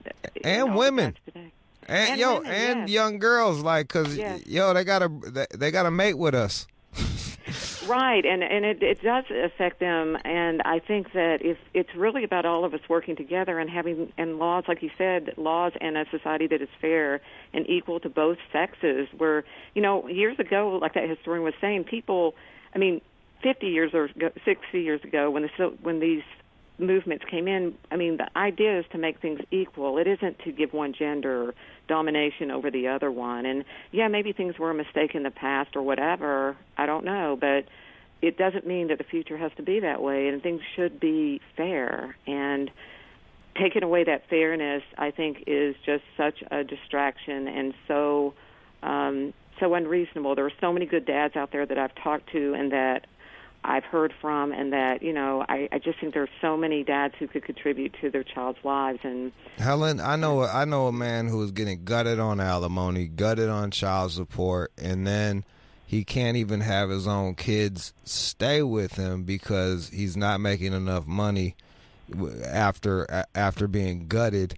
women. And women, and young girls, because they gotta mate with us. Right, and it does affect them, and I think that if it's really about all of us working together and having laws, like you said, laws and a society that is fair and equal to both sexes. Where years ago, like that historian was saying, 50 years or 60 years ago, when these movements came in, the idea is to make things equal. It isn't to give one gender domination over the other one. And maybe things were a mistake in the past or whatever. I don't know, but it doesn't mean that the future has to be that way. And things should be fair. And taking away that fairness, I think, is just such a distraction and so unreasonable. There are so many good dads out there that I've talked to and that I've heard from, and that I just think there are so many dads who could contribute to their child's lives. And Helen, I know a man who is getting gutted on alimony, gutted on child support, and then he can't even have his own kids stay with him because he's not making enough money after being gutted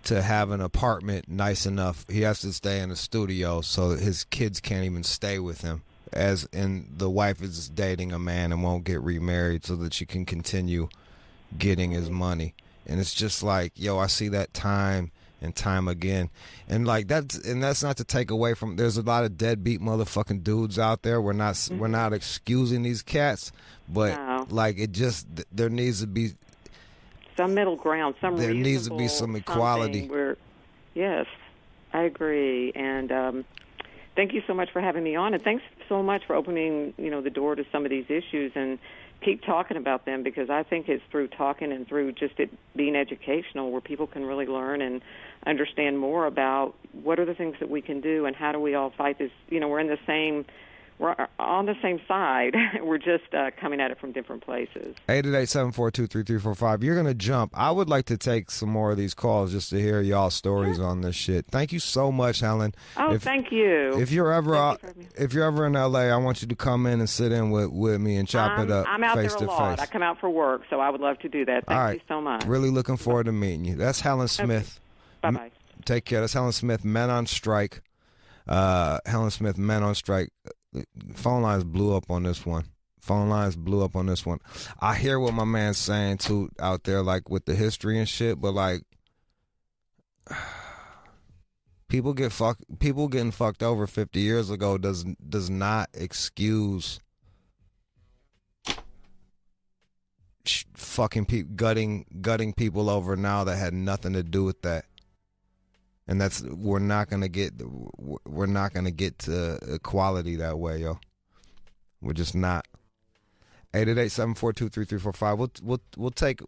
to have an apartment nice enough. He has to stay in a studio, so his kids can't even stay with him. And the wife is dating a man and won't get remarried so that she can continue getting his money. And it's just like, I see that time and time again. And that's not to take away from, there's a lot of deadbeat motherfucking dudes out there. We're not excusing these cats, but there needs to be some middle ground, there needs to be some equality. Yes, I agree. And thank you so much for having me on, and thanks so much for opening, the door to some of these issues, and keep talking about them, because I think it's through talking and through just it being educational where people can really learn and understand more about what are the things that we can do and how do we all fight this. We're on the same side. We're just coming at it from different places. 888-742-3345. You're going to jump. I would like to take some more of these calls just to hear y'all's stories on this shit. Thank you so much, Helen. Oh, thank you. If you're ever in LA, I want you to come in and sit in with me and chop it up I'm out face there to a lot. face. I come out for work, so I would love to do that. Thank you so much. Really looking forward to meeting you. That's Helen Smith. Okay. Bye-bye. Take care. That's Helen Smith, Men on Strike. Helen Smith, Men on Strike. Phone lines blew up on this one. I hear what my man's saying too out there, like with the history and shit, but like people getting fucked over 50 years ago does not excuse gutting people over now that had nothing to do with that. And we're not gonna get to equality that way, yo. We're just not. 888-742-3345. We'll take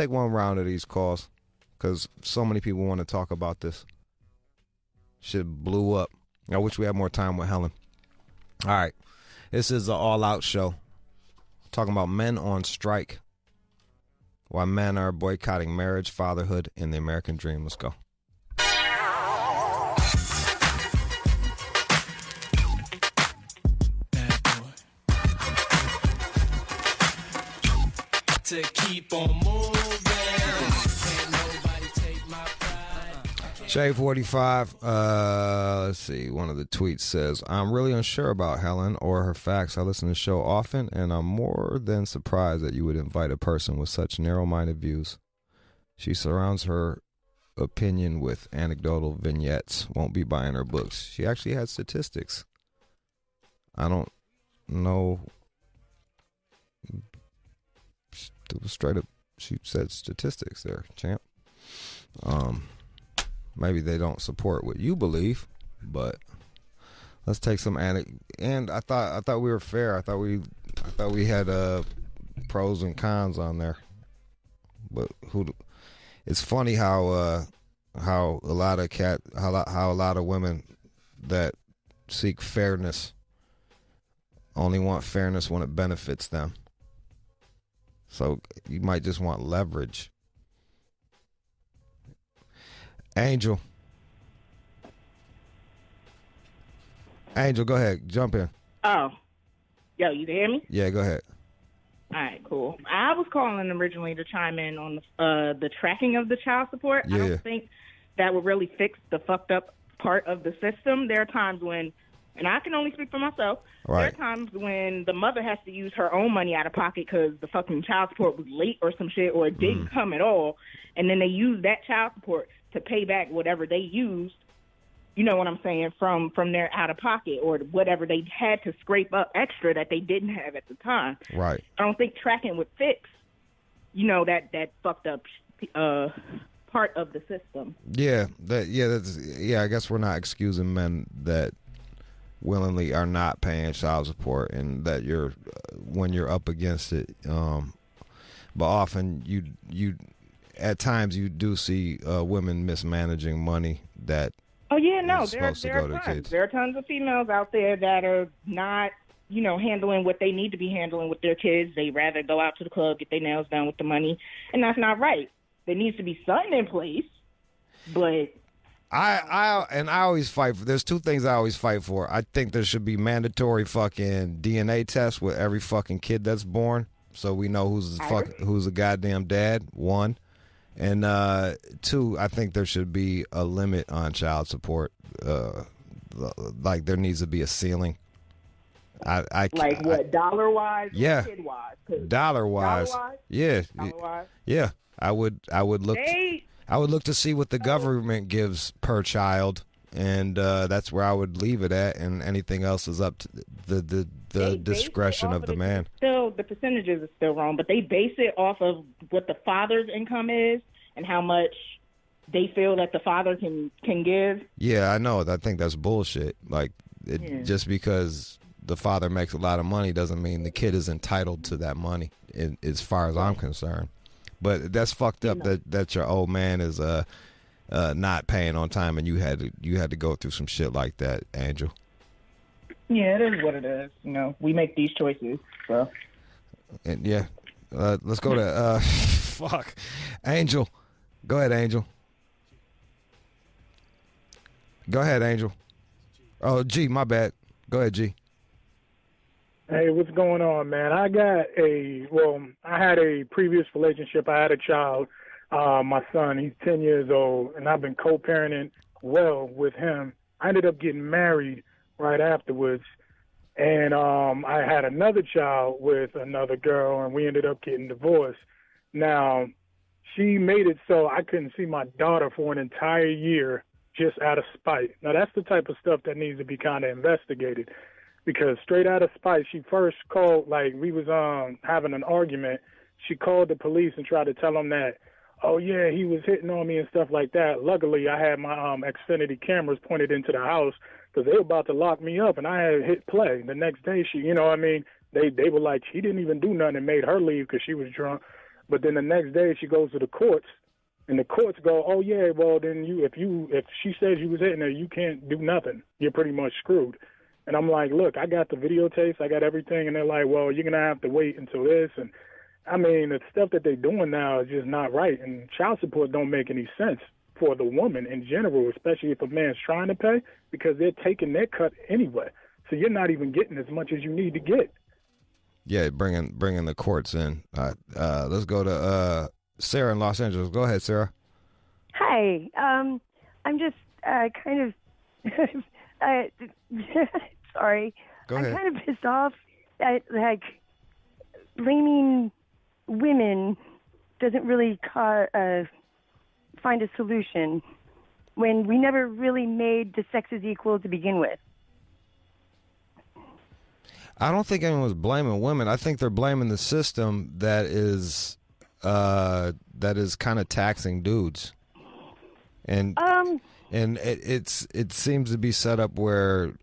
one round of these calls because so many people want to talk about this. Shit blew up. I wish we had more time with Helen. All right, this is an all-out show. Talking about men on strike. Why men are boycotting marriage, fatherhood, and the American dream. Let's go. keep on moving. Can't nobody take my pride. Shade 45, let's see, one of the tweets says, I'm really unsure about Helen or her facts. I listen to the show often, and I'm more than surprised that you would invite a person with such narrow-minded views. She surrounds her opinion with anecdotal vignettes, won't be buying her books. She actually had statistics. I don't know. It was straight up, she said statistics there, champ. Maybe they don't support what you believe, but let's take some and I thought we were fair. I thought we had pros and cons on there. But it's funny how a lot of women that seek fairness only want fairness when it benefits them. So you might just want leverage. Angel, go ahead. Jump in. Oh. Yo, you can hear me? Yeah, go ahead. All right, cool. I was calling originally to chime in on the tracking of the child support. Yeah. I don't think that would really fix the fucked up part of the system. There are times when, and I can only speak for myself, right. There are times when the mother has to use her own money out of pocket because the fucking child support was late or some shit, or it didn't come at all, and then they use that child support to pay back whatever they used, you know what I'm saying, from their out of pocket or whatever they had to scrape up extra that they didn't have at the time. Right. I don't think tracking would fix, that fucked up part of the system. I guess we're not excusing men that willingly are not paying child support and that you're when you're up against it. But often you at times you do see women mismanaging money that There are tons of females out there that are not, handling what they need to be handling with their kids. They rather go out to the club, get their nails done with the money, and that's not right. There needs to be something in place, but I always fight for. There's two things I always fight for. I think there should be mandatory fucking DNA tests with every fucking kid that's born, so we know who's the goddamn dad. One. And two, I think there should be a limit on child support. Like there needs to be a ceiling. Dollar wise? Yeah. Kid wise? Dollar wise? Yeah. Dollar-wise? Yeah. I would look to see what the government gives per child, and that's where I would leave it at. And anything else is up to the discretion of the man. Still, the percentages are still wrong, but they base it off of what the father's income is and how much they feel that the father can give. Yeah, I know. I think that's bullshit. Like, just because the father makes a lot of money doesn't mean the kid is entitled to that money, as far as I'm concerned. But that's fucked up that your old man is not paying on time, and you had to go through some shit like that, Angel. Yeah, it is what it is. We make these choices. So. And let's go to fuck, Angel. Go ahead, Angel. Oh, G, my bad. Go ahead, G. Hey, what's going on, man? I had a previous relationship. I had a child, my son. He's 10 years old, and I've been co-parenting well with him. I ended up getting married right afterwards, and I had another child with another girl, and we ended up getting divorced. Now, she made it so I couldn't see my daughter for an entire year just out of spite. Now, that's the type of stuff that needs to be kind of investigated. Because straight out of spite, she first called, like we was having an argument. She called the police and tried to tell them that, oh, yeah, he was hitting on me and stuff like that. Luckily, I had my Xfinity cameras pointed into the house because they were about to lock me up, and I had hit play. The next day, they were like, she didn't even do nothing and made her leave because she was drunk. But then the next day, she goes to the courts, and the courts go, oh, yeah, well, then if she says you was hitting her, you can't do nothing. You're pretty much screwed. And I'm like, look, I got the videotapes, I got everything. And they're like, well, you're going to have to wait until this. And, I mean, the stuff that they're doing now is just not right. And child support don't make any sense for the woman in general, especially if a man's trying to pay, because they're taking their cut anyway. So you're not even getting as much as you need to get. Yeah, bringing the courts in. Let's go to Sarah in Los Angeles. Go ahead, Sarah. Hi. I'm just kind of sorry. Go ahead. I'm kind of pissed off that like blaming women doesn't really find a solution when we never really made the sexes equal to begin with. I don't think anyone's blaming women. I think they're blaming the system that is kind of taxing dudes. And it seems to be set up where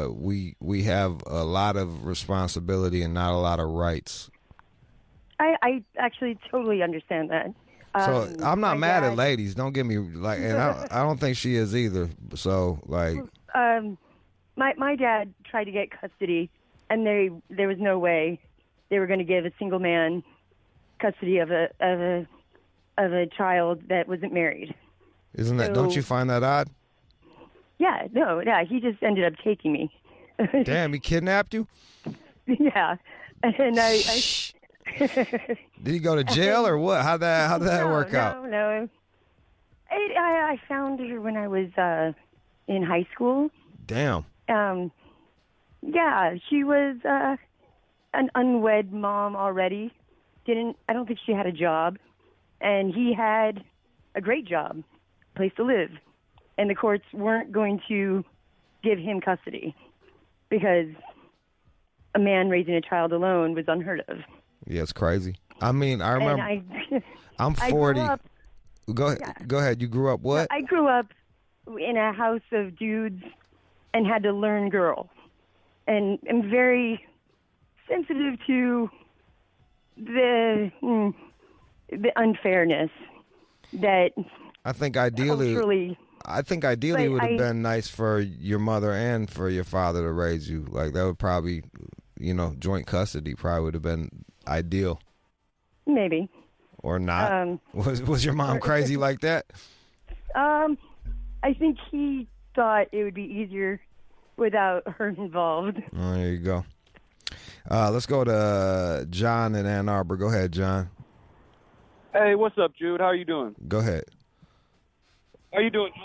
we have a lot of responsibility and not a lot of rights. I actually totally understand that. So I'm not my mad dad- at ladies. Don't get me like, and I don't think she is either. So like, my dad tried to get custody, and there was no way they were going to give a single man custody of a child that wasn't married. isn't that? Don't you find that odd? Yeah, no, yeah, he just ended up taking me. Damn, he kidnapped you? Yeah, and I Did he go to jail or what? How did that work out? No. I found her when I was in high school. Damn. Yeah, she was an unwed mom already. I don't think she had a job, and he had a great job, place to live, and the courts weren't going to give him custody because a man raising a child alone was unheard of. Yeah, it's crazy. I mean, I remember. I'm 40. Go ahead. You grew up what? I grew up in a house of dudes and had to learn girl. And I'm very sensitive to the unfairness that I think ideally culturally, it would have been nice for your mother and for your father to raise you. Like that would probably, joint custody probably would have been ideal. Maybe. Or not. Was your mom crazy like that? I think he thought it would be easier without her involved. Oh, there you go. Let's go to John in Ann Arbor. Go ahead, John. Hey, what's up, Jude? How are you doing? Go ahead. How you doing, Jude?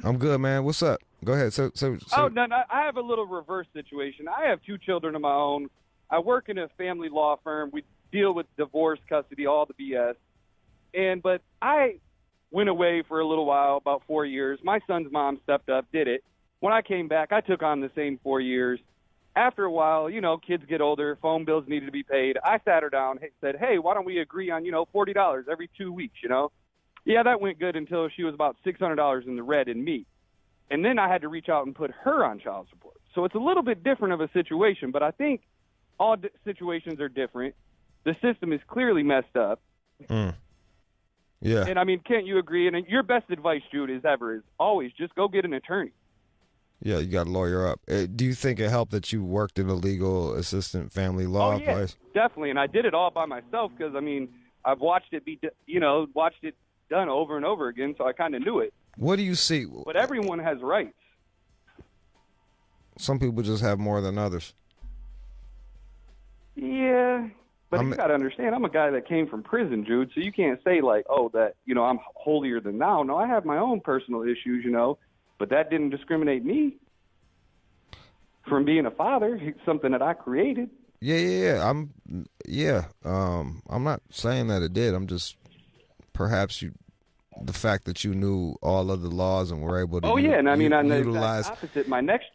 I'm good, man. What's up? Go ahead. So. Oh, no, I have a little reverse situation. I have 2 children of my own. I work in a family law firm. We deal with divorce, custody, all the BS. But I went away for a little while, about 4 years. My son's mom stepped up, did it. When I came back, I took on the same 4 years. After a while, kids get older, phone bills needed to be paid. I sat her down, said, hey, why don't we agree on, $40 every 2 weeks, Yeah, that went good until she was about $600 in the red in me. And then I had to reach out and put her on child support. So it's a little bit different of a situation, but I think all situations are different. The system is clearly messed up. Yeah. And, I mean, can't you agree? And your best advice, Jude, is always just go get an attorney. Yeah, you got to lawyer up. Do you think it helped that you worked in a legal assistant family law place? Definitely. And I did it all by myself because, I mean, I've watched it watched it done over and over again, so I kind of knew it. What do you see? But everyone has rights. Some people just have more than others. Yeah. But you got to understand, I'm a guy that came from prison, Jude, so you can't say, I'm holier than thou. No, I have my own personal issues, but that didn't discriminate me from being a father. It's something that I created. Yeah. I'm not saying that it did. I'm just, perhaps the fact that you knew all of the laws and were able to and I mean, on the utilize. exact opposite, my next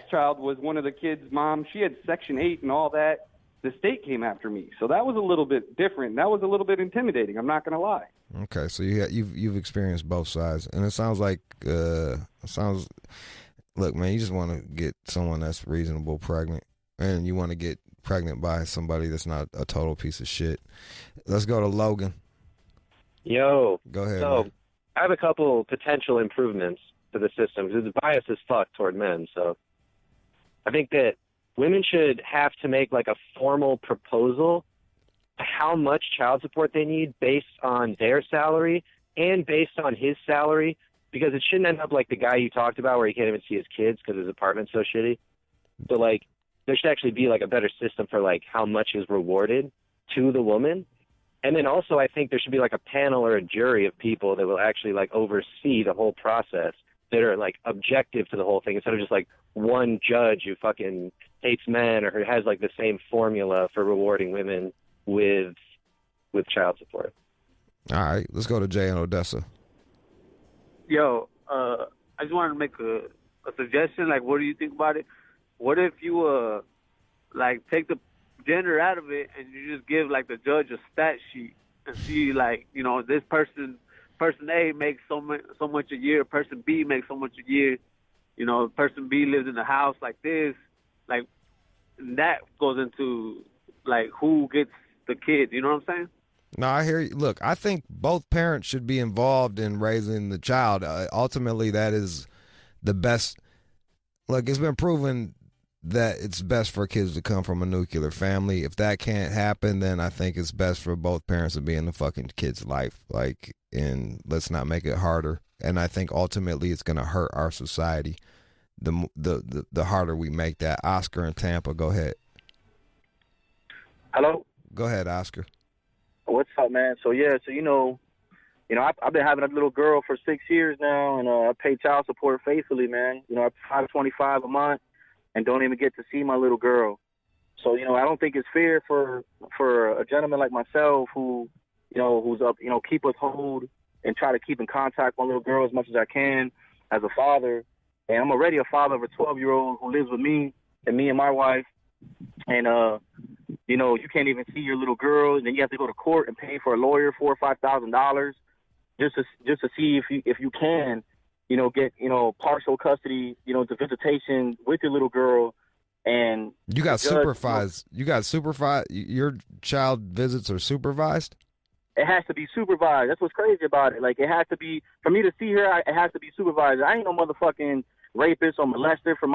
child was one of the kids' mom. She had Section 8 and all that. The state came after me, so that was a little bit different. That was a little bit intimidating. I'm not going to lie. Okay, so you've experienced both sides, and it sounds like look, man, you just want to get someone that's reasonable pregnant, and you want to get pregnant by somebody that's not a total piece of shit. Let's go to Logan. Yo. Go ahead. So man. I have a couple potential improvements to the system because it's biased as fuck toward men. So I think that women should have to make like a formal proposal how much child support they need based on their salary and based on his salary, because it shouldn't end up like the guy you talked about where he can't even see his kids because his apartment's so shitty. So like there should actually be like a better system for like how much is rewarded to the woman. And then also I think there should be like a panel or a jury of people that will actually like oversee the whole process, that are like objective to the whole thing, instead of just like one judge who fucking hates men or who has like the same formula for rewarding women with child support. All right, let's go to Jay in Odessa. Yo, I just wanted to make a suggestion. Like, what do you think about it? What if you like take the gender out of it and you just give like the judge a stat sheet and see like, you know, this person A makes so much a year, person B makes so much a year, you know, person B lives in a house like this, like that goes into like who gets the kid, you know what I'm saying? No, I hear you. Look, I think both parents should be involved in raising the child. Ultimately, that is the best. Look, it's been proven that it's best for kids to come from a nuclear family. If that can't happen, then I think it's best for both parents to be in the fucking kid's life. Like, and let's not make it harder. And I think ultimately it's going to hurt our society the harder we make that. Oscar in Tampa, go ahead. Hello? Go ahead, Oscar. What's up, man? So you know, I've been having a little girl for 6 years now, and I pay child support faithfully, man. You know, I pay $525 a month, and don't even get to see my little girl. So I don't think it's fair for a gentleman like myself who's up, keep withhold and try to keep in contact with my little girl as much as I can as a father. And I'm already a father of a 12-year-old who lives with me and my wife. And you can't even see your little girl, and then you have to go to court and pay for a lawyer $4,000 or $5,000 just to see if you can, get partial custody, the visitation with your little girl. And you got supervised. You got supervised. Your child visits are supervised. It has to be supervised. That's what's crazy about it. Like, it has to be, for me to see her, it has to be supervised. I ain't no motherfucking rapist or molester for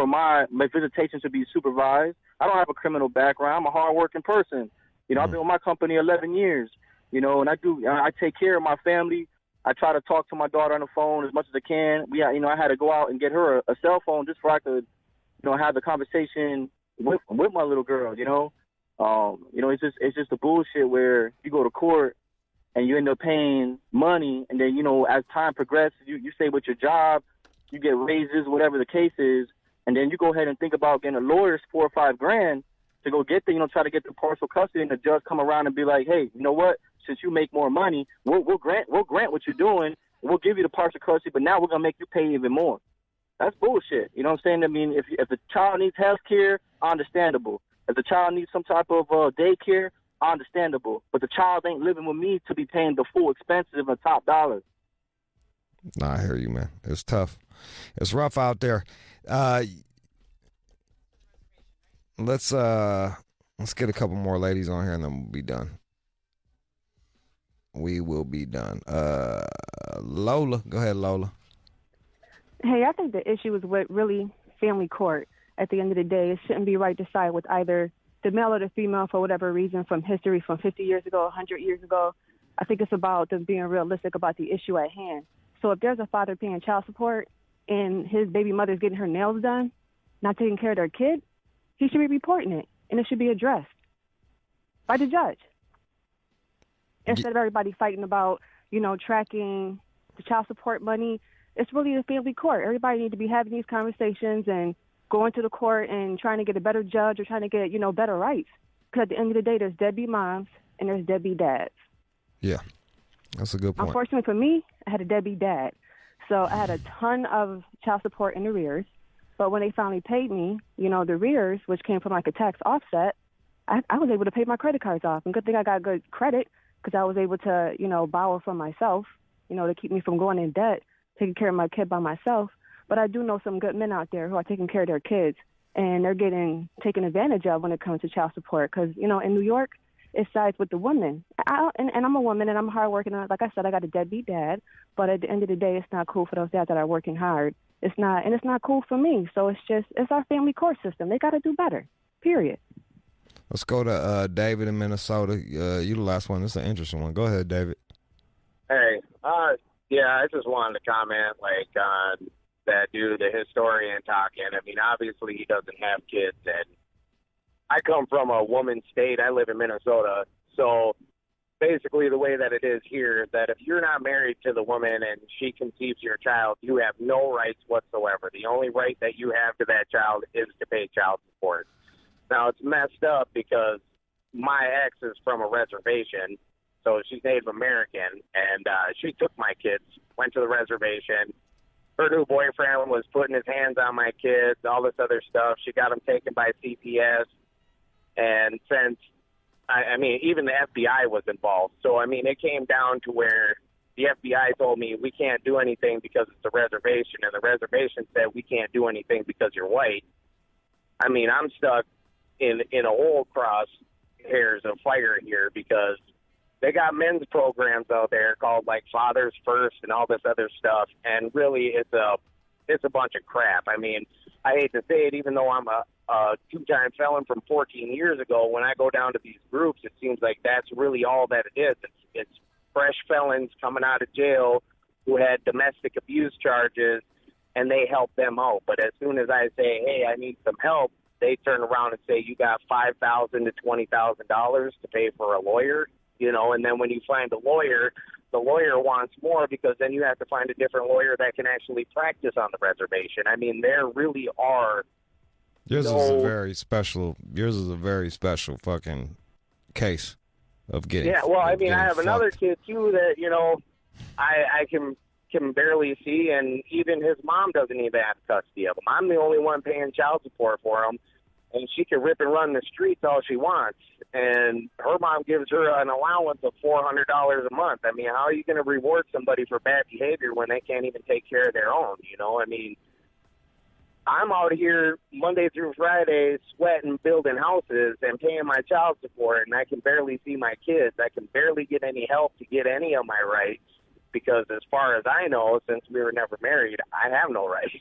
my visitation to be supervised. I don't have a criminal background. I'm a hardworking person. I've been with my company 11 years, and I take care of my family. I try to talk to my daughter on the phone as much as I can. I had to go out and get her a cell phone just so I could, have the conversation with my little girl, it's just a bullshit where you go to court and you end up paying money, and then, as time progresses, you stay with your job, you get raises, whatever the case is, and then you go ahead and think about getting a lawyer's $4 or $5 grand to go get try to get the partial custody, and the judge come around and be like, hey, you know what? Since you make more money, we'll grant what you're doing, and we'll give you the partial custody, but now we're gonna make you pay even more. That's bullshit. You know what I'm saying? I mean, if the child needs health care, understandable. If the child needs some type of daycare, understandable. But the child ain't living with me to be paying the full expenses of the top dollar. Nah, I hear you, man. It's tough. It's rough out there. Let's get a couple more ladies on here, and then we'll be done. We will be done. Lola, go ahead, Lola. Hey, I think the issue is with really family court. At the end of the day, it shouldn't be right to side with either the male or the female for whatever reason, from history from 50 years ago, 100 years ago. I think it's about them being realistic about the issue at hand. So if there's a father paying child support and his baby mother's getting her nails done, not taking care of their kid, he should be reporting it, and it should be addressed by the judge. Instead of everybody fighting about, tracking the child support money, it's really the family court. Everybody needs to be having these conversations and going to the court and trying to get a better judge or trying to get, better rights. Because at the end of the day, there's deadbeat moms and there's deadbeat dads. Yeah, that's a good point. Unfortunately for me, I had a deadbeat dad. So I had a ton of child support in arrears. But when they finally paid me, the arrears, which came from like a tax offset, I was able to pay my credit cards off. And good thing I got good credit because I was able to, borrow from myself, to keep me from going in debt, taking care of my kid by myself. But I do know some good men out there who are taking care of their kids, and they're getting taken advantage of when it comes to child support. Because, in New York, it sides with the woman. And I'm a woman, and I'm hardworking. And like I said, I got a deadbeat dad. But at the end of the day, it's not cool for those dads that are working hard. It's not cool for me. So it's our family court system. They got to do better, period. Let's go to David in Minnesota. You the last one. This is an interesting one. Go ahead, David. Hey, I just wanted to comment, on that dude, the historian talking. I mean, obviously he doesn't have kids, and I come from a woman's state. I live in Minnesota. So basically the way that it is here, that if you're not married to the woman and she conceives your child, you have no rights whatsoever. The only right that you have to that child is to pay child support. Now, it's messed up because my ex is from a reservation, so she's Native American, and she took my kids, went to the reservation. Her new boyfriend was putting his hands on my kids, all this other stuff. She got them taken by CPS, and since, I mean, even the FBI was involved. So, I mean, it came down to where the FBI told me we can't do anything because it's a reservation, and the reservation said we can't do anything because you're white. I mean, I'm stuck in a whole cross hairs of fire here because they got men's programs out there called like Fathers First and all this other stuff, and really it's a bunch of crap. I mean, I hate to say it, even though I'm a two-time felon from 14 years ago, when I go down to these groups, it seems like that's really all that it is. It's fresh felons coming out of jail who had domestic abuse charges, and they help them out. But as soon as I say, hey, I need some help, they turn around and say, you got $5,000 to $20,000 to pay for a lawyer, you know, and then when you find a lawyer, the lawyer wants more because then you have to find a different lawyer that can actually practice on the reservation. I mean, there really are. Yours is a very special fucking case of getting. Yeah, well, I mean, I have fucked. another kid too that, you know, I can barely see, and even his mom doesn't even have custody of him. I'm the only one paying child support for him, and she can rip and run the streets all she wants. And her mom gives her an allowance of $400 a month. I mean, how are you going to reward somebody for bad behavior when they can't even take care of their own? You know, I mean, I'm out here Monday through Friday sweating, building houses, and paying my child support, and I can barely see my kids. I can barely get any help to get any of my rights because as far as I know, since we were never married, I have no rights.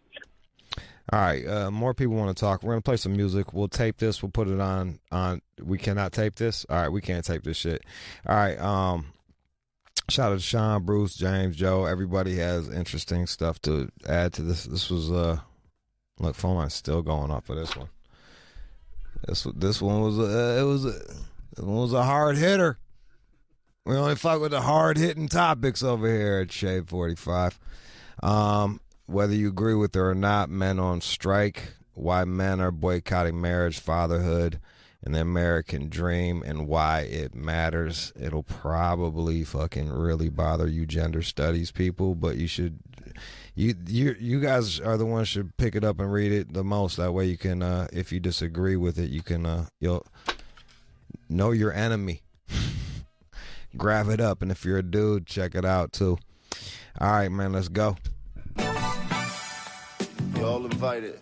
All right, more people want to talk. We're going to play some music. We'll tape this. We'll put it on. We cannot tape this? All right, we can't tape this shit. All right, shout out to Sean, Bruce, James, Joe. Everybody has interesting stuff to add to this. This was, look, phone line's still going off for this one. This one was a hard hitter. We only fuck with the hard-hitting topics over here at Shade 45. Whether you agree with it or not, men on strike, why men are boycotting marriage, fatherhood, and the American dream, and why it matters. It'll probably fucking really bother you gender studies people, but you should, you guys are the ones who should pick it up and read it the most. That way you can, if you disagree with it, you can, you'll know your enemy. Grab it up, and if you're a dude, check it out too. All right, man, let's go. You're all invited.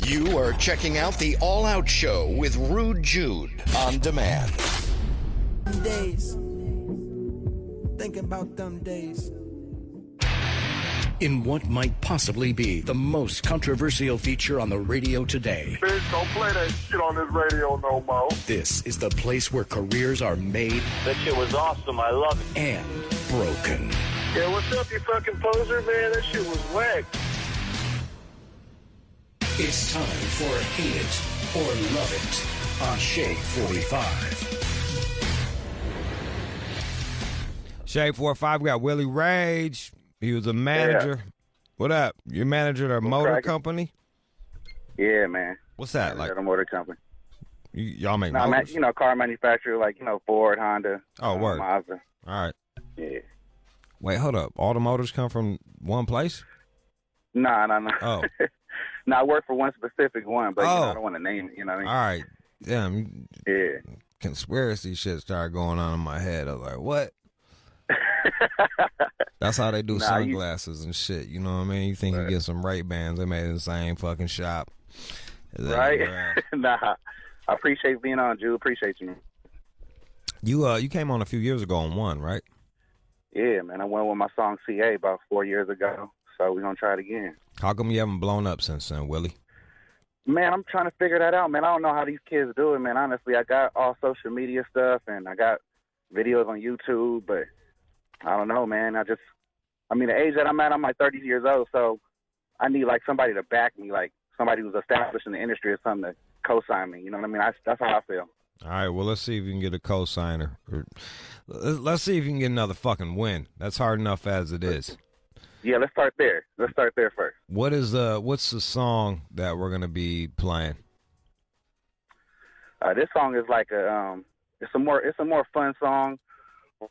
You are checking out the All Out Show with Rude Jude on demand. Days. Thinking about them days. In what might possibly be the most controversial feature on the radio today. Bitch, don't play that shit on this radio no more. This is the place where careers are made. That shit was awesome. I love it. And broken. Yeah, what's up, you fucking poser, man? That shit was whack. It's time for Hate It or Love It on Shade 45. Shade 45, we got Willie Rage. He was a manager. Yeah. What up? You're manager of a motor company? Yeah, man. What's that like? At a motor company. Y'all make motors? Car manufacturer like, Ford, Honda. Oh, word. Mazda. All right. Yeah. Wait, hold up. All the motors come from one place? No. Oh. No, I work for one specific one, but I don't want to name it, you know what I mean? All right. Damn. Yeah. Conspiracy shit started going on in my head. I was like, what? That's how they do sunglasses and shit. You know what I mean? You think you get some Ray-Bans, they made it in the same fucking shop. Right? Nah. I appreciate being on, Jude. Appreciate you. You came on a few years ago on One, right? Yeah, man. I went with my song CA about 4 years ago, so we're going to try it again. How come you haven't blown up since then, Willie? Man, I'm trying to figure that out, man. I don't know how these kids do it, man. Honestly, I got all social media stuff, and I got videos on YouTube, but I don't know, man. The age that I'm at, I'm like 30 years old, so I need, like, somebody to back me, like somebody who's established in the industry or something to co-sign me. You know what I mean? That's how I feel. All right, well, let's see if you can get a co-signer. Let's see if you can get another fucking win. That's hard enough as it is. Yeah, let's start there. Let's start there first. What's the song that we're gonna be playing? This song is like it's a more fun song,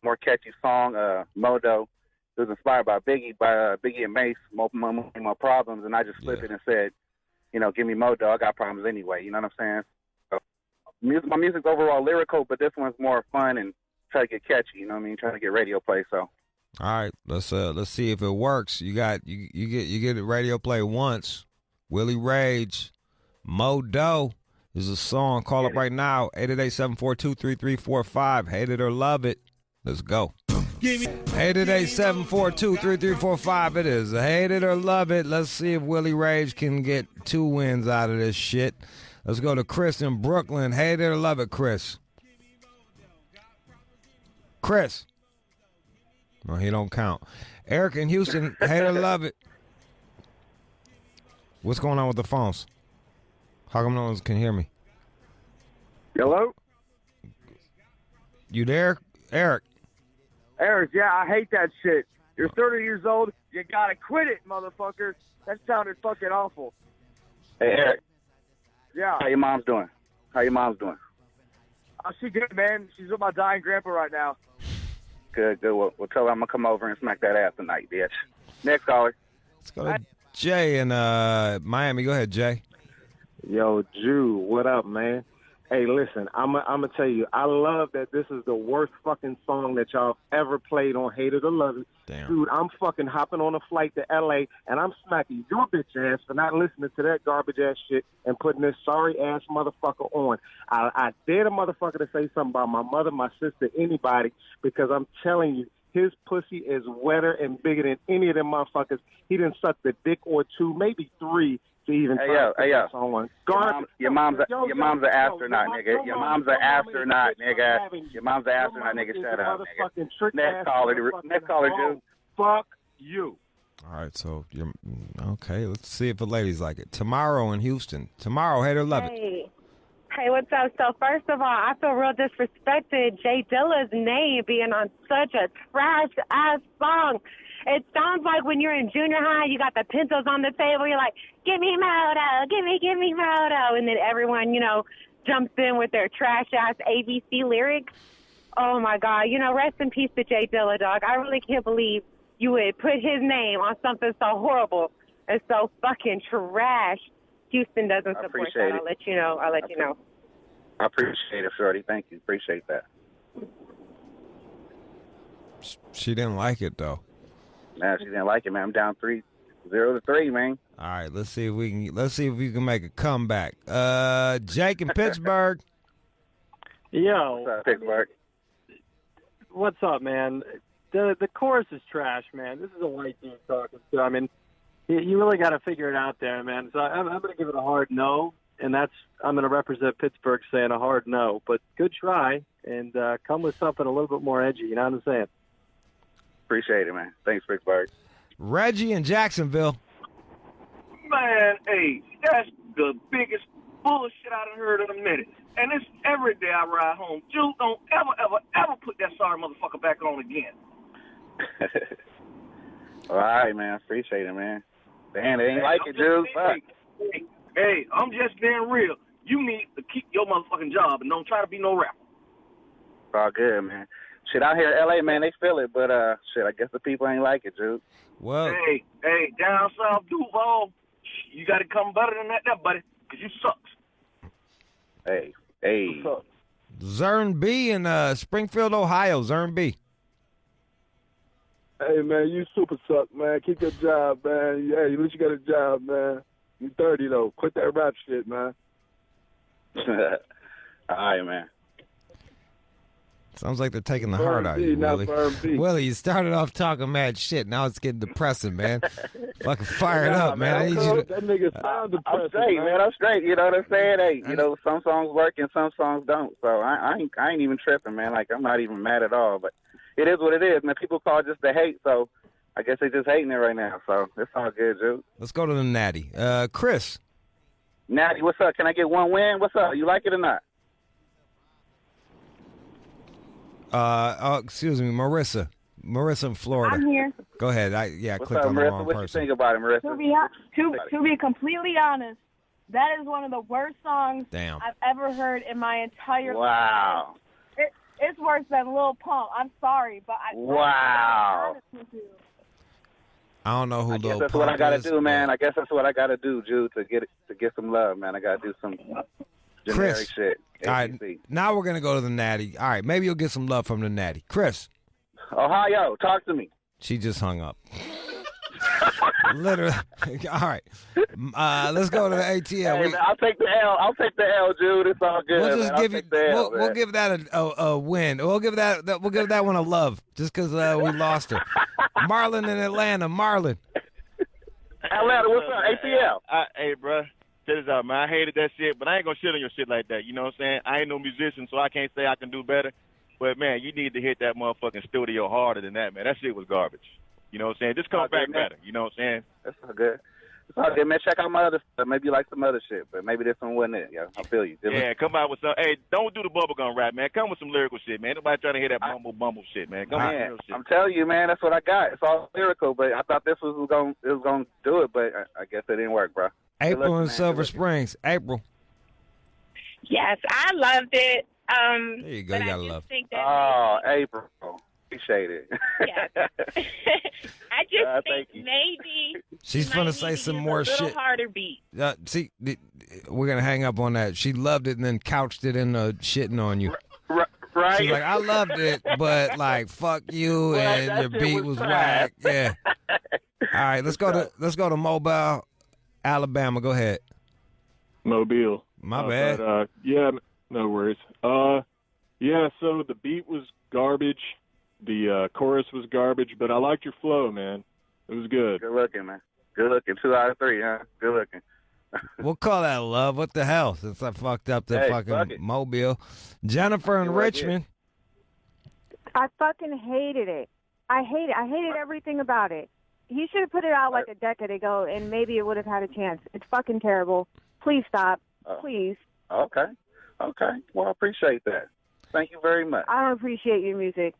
more catchy song. Modo. It was inspired by Biggie and Mace, my problems, and I just flipped it and said, give me Modo. I got problems anyway. You know what I'm saying? My music's overall lyrical, but this one's more fun and try to get catchy. You know what I mean? Trying to get radio play. So, all right, let's see if it works. You get it radio play once. Willie Rage, Modo is a song. Call up right now. 888-742-3345. Hate it or love it. Let's go. 888-742-3345. It is. Hate it or love it. Let's see if Willie Rage can get 2 wins out of this shit. Let's go to Chris in Brooklyn. Hate it or love it, Chris. Chris. No, he don't count. Eric in Houston. Hate it or love it. What's going on with the phones? How come no one can hear me? Hello? You there, Eric? Eric, yeah, I hate that shit. You're 30 years old. You gotta quit it, motherfucker. That sounded fucking awful. Hey, Eric. Yeah. How your mom's doing? Oh, she good, man. She's with my dying grandpa right now. Good. Well, tell her I'm going to come over and smack that ass tonight, bitch. Next caller. Let's go to Jay in Miami. Go ahead, Jay. Yo, Jude, what up, man? Hey, listen, I'm gonna tell you, I love that this is the worst fucking song that y'all ever played on Hate It or Love It. Damn. Dude, I'm fucking hopping on a flight to L.A., and I'm smacking your bitch ass for not listening to that garbage-ass shit and putting this sorry-ass motherfucker on. I dare a motherfucker to say something about my mother, my sister, anybody, because I'm telling you, his pussy is wetter and bigger than any of them motherfuckers. He done sucked a dick or 2, maybe 3, to even Hey, yo. Your mom's an astronaut, nigga. Your mom's an astronaut, nigga. Shut up, nigga. Next caller, Jude. Fuck you. All right, so you're okay. Let's see if the ladies like it. Tomorrow in Houston. Tomorrow, hate or love it. Hey, what's up? So first of all, I feel real disrespected. Jay Dilla's name being on such a trash-ass song. It sounds like when you're in junior high, you got the pencils on the table. You're like, give me Moto, give me Moto. And then everyone, jumps in with their trash-ass ABC lyrics. Oh, my God. Rest in peace to Jay Dilla, dog. I really can't believe you would put his name on something so horrible and so fucking trash. Houston doesn't support that. I'll let you know. I appreciate it, Shorty. Thank you. Appreciate that. She didn't like it, though. Nah, she didn't like it, man. I'm down 0-3, man. All right, let's see if we can make a comeback. Jake in Pittsburgh. Yo, what's up, Pittsburgh? What's up, man? The chorus is trash, man. This is a white dude talking. So I mean, you really got to figure it out there, man. So I'm going to give it a hard no, and I'm going to represent Pittsburgh saying a hard no. But good try, and come with something a little bit more edgy. You know what I'm saying? Appreciate it, man. Thanks, Pittsburgh. Reggie in Jacksonville. Man, hey, that's the biggest bullshit I done heard in a minute. And it's every day I ride home. Jude, don't ever put that sorry motherfucker back on again. All right, man. Appreciate it, man. Damn, they ain't like it, Jude. Hey, I'm just being real. You need to keep your motherfucking job and don't try to be no rapper. All good, man. Shit, out here in L.A., man, they feel it, but shit, I guess the people ain't like it, Jude. Well, hey, down south Duval, you got to come better than that, buddy, because you sucks. Hey. Zern B in Springfield, Ohio. Zern B. Hey, man, you super suck, man. Keep your job, man. Hey, at least you got a job, man. You 30, though. Quit that rap shit, man. All right, man. Sounds like they're taking the heart out of you, Willie. Willie, you started off talking mad shit. Now it's getting depressing, man. Fucking fire it up, man. I need you to... That nigga sound depressing, I'm straight, man. I'm straight. You know what I'm saying? Hey, some songs work and some songs don't. So I ain't even tripping, man. Like, I'm not even mad at all. But it is what it is, man. People call it just the hate, so I guess they just hating it right now. So it's all good, Jude. Let's go to the Natty. Chris. Natty, what's up? Can I get one win? What's up? You like it or not? Excuse me, Marissa. Marissa in Florida. I'm here. Go ahead. What's clicked up, on the Marissa? wrong What person. you think about it, Marissa? To be completely honest, that is one of the worst songs Damn. I've ever heard in my entire Wow. life. It's worse than Lil Pump. I'm sorry, but Wow. I don't know who I guess Lil that's Pump what I gotta is, do, man. I guess that's what I gotta do, Jude, to get some love, man. I gotta do some generic Chris. shit. All right, now we're going to go to the Natty. All right, maybe you'll get some love from the Natty. Chris. Ohio, talk to me. She just hung up. Literally. All right. Let's go to the ATL. Hey, man, I'll take the L. I'll take the L, Jude. It's all good. We'll just man. give I'll you. take the L, We'll man. give that a win. We'll give that one a love, just because we lost her. Marlon in Atlanta. Marlon. Atlanta, what's up? ATL. Hey, bro. Check this out, man. I hated that shit, but I ain't gonna shit on your shit like that. You know what I'm saying? I ain't no musician, so I can't say I can do better. But man, you need to hit that motherfucking studio harder than that, man. That shit was garbage. You know what I'm saying? Just come back better. You know what I'm saying? That's all good. It's all good, man. Check out my other stuff. Maybe you like some other shit, but maybe this one wasn't it. Yeah, I feel you. Yeah, come out with some. Hey, don't do the bubblegum rap, man. Come with some lyrical shit, man. Nobody trying to hear that bumble shit, man. Come with some real shit. I'm telling you, man, that's what I got. It's all lyrical, but I thought this was gonna do it, but I guess it didn't work, bro. April in Silver Springs. April. Yes, I loved it. There you go. But You I gotta just love. think that Oh, April. Appreciate it. yes. I just thank think maybe She's you might finna need say to some use more a little shit. harder beat. See, we're gonna hang up on that. She loved it and then couched it in shitting on you. Right? She's like, I loved it, but like, fuck you, Well, and that your shit beat was was whack. trash. Yeah. All right, let's go to Mobile, Alabama. Go ahead. Mobile. My bad. But, yeah, no worries. Yeah, so the beat was garbage. The chorus was garbage, but I liked your flow, man. It was good. Good looking, man. Good looking. 2 out of 3, huh? Good looking. We'll call that love. What the hell? Since I fucked up the Hey, fuck fucking it. Mobile. Jennifer in Fucking like it. Richmond. I fucking hated it. I hate it. I hated everything about it. He should have put it out like a decade ago, and maybe it would have had a chance. It's fucking terrible. Please stop. Please. Okay. Well, I appreciate that. Thank you very much. I don't appreciate your music.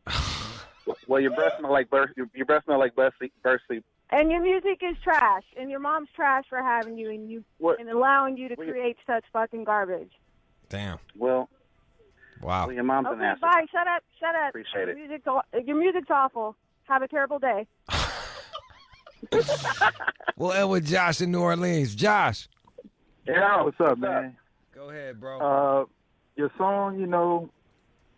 Well, your breath smell like your breath smell like burst sleep. And your music is trash. And your mom's trash for having you and allowing you to create such fucking garbage. Damn. Well. Wow. Well, your mom's an Okay, asshole. bye. Shut up. Appreciate it. Your music's awful. Have a terrible day. We'll end with Josh in New Orleans. Josh. Yeah, what's up, man? Go ahead, bro. Your song,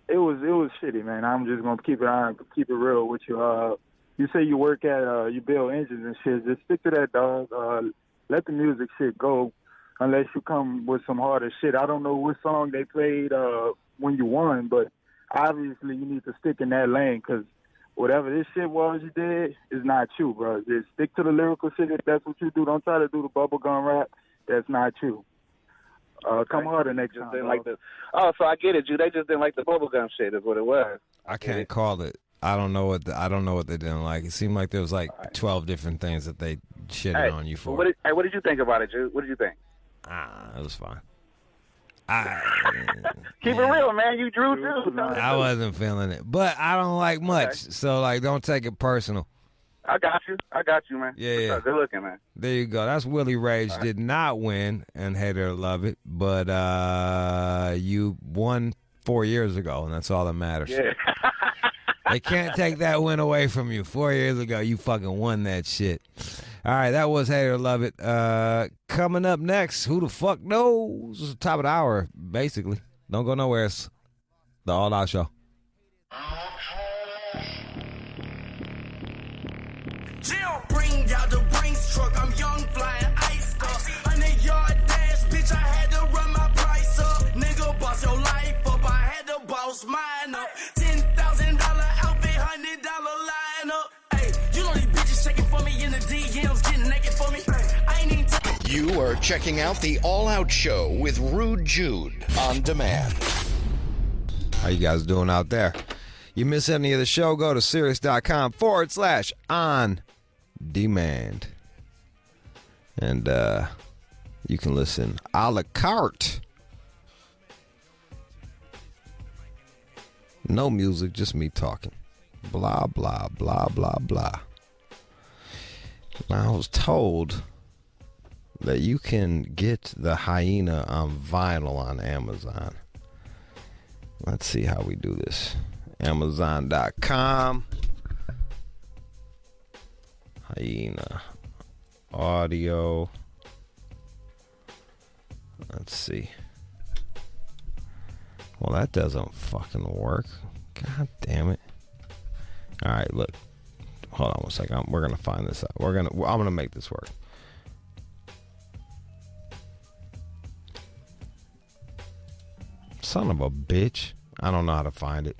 it was shitty, man. I'm just gonna keep it real with you. You say you work at you build engines and shit. Just stick to that, dog. Let the music shit go, unless you come with some harder shit. I don't know what song they played when you won, but obviously you need to stick in that lane, because whatever this shit was you did is not you, bro. Just stick to the lyrical shit if that's what you do. Don't try to do the bubblegum rap. That's not you. Come harder next time. Didn't like so I get it, Jude. They just didn't like the bubblegum shit is what it was. I can't call it. I don't know what they didn't like. It seemed like there was like 12 different things that they shitted on you for. What did you think about it, Jude? What did you think? It was fine. Keep it real, man. You drew too. I wasn't feeling it, but I don't like much. So like, don't take it personal. I got you, man. Yeah. Good looking, man. There you go. That's Willie Rage. Did not win, and Hater Love It, but you won 4 years ago, and that's all that matters. Yeah. They can't take that win away from you. 4 years ago, you fucking won that shit. All right, that was Hater Love It. Coming up next, who the fuck knows? It's the top of the hour, basically. Don't go nowhere. It's the All Out Show. Jill, bring out the Brinks truck. I'm young, flying iced up. 100-yard dash, bitch, I had to run my price up. Nigga, boss your life up. I had to boss mine up. $10,000 outfit, $100 line up. Hey, you know these bitches checking for me in the DMs, getting naked for me. I ain't even You are checking out the All Out Show with Rude Jude on demand. How you guys doing out there? You miss any of the show, go to Sirius.com/on demand. And You can listen a la carte. No music, just me talking. Blah, blah, blah, blah, blah. Now, I was told that you can get the Hyena on vinyl on Amazon. Let's see how we do this. Amazon.com. Hyena audio. Let's see. Well, that doesn't fucking work. God damn it. All right, look. Hold on one second. We're gonna find this out. I'm gonna make this work. Son of a bitch. I don't know how to find it.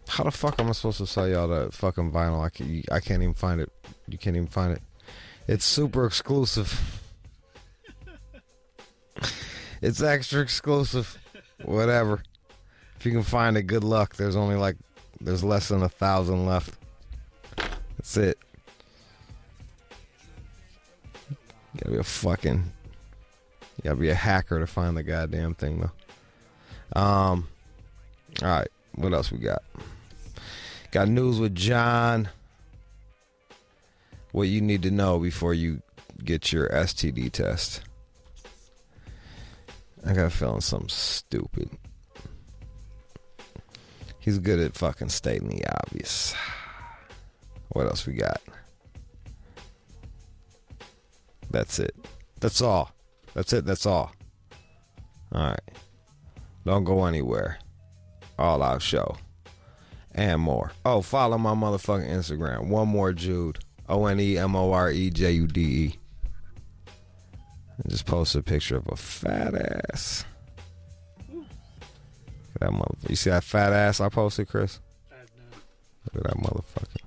How the fuck am I supposed to sell y'all the fucking vinyl? I can't even find it. You can't even find it. It's super exclusive. It's extra exclusive. Whatever. If you can find it, good luck. There's less than 1,000 left. That's it. You gotta be a hacker to find the goddamn thing, though. All right, what else we got? Got news with John. What you need to know before you get your STD test. I got a feeling something stupid. He's good at fucking stating the obvious. What else we got? That's it. That's all. That's it. That's all. All right. Don't go anywhere. All Out Show. And more. Oh, follow my motherfucking Instagram. One More Jude. ONEMOREJUDE. I just posted a picture of a fat ass. Look at that motherfucker. You see that fat ass I posted, Chris? Look at that motherfucker.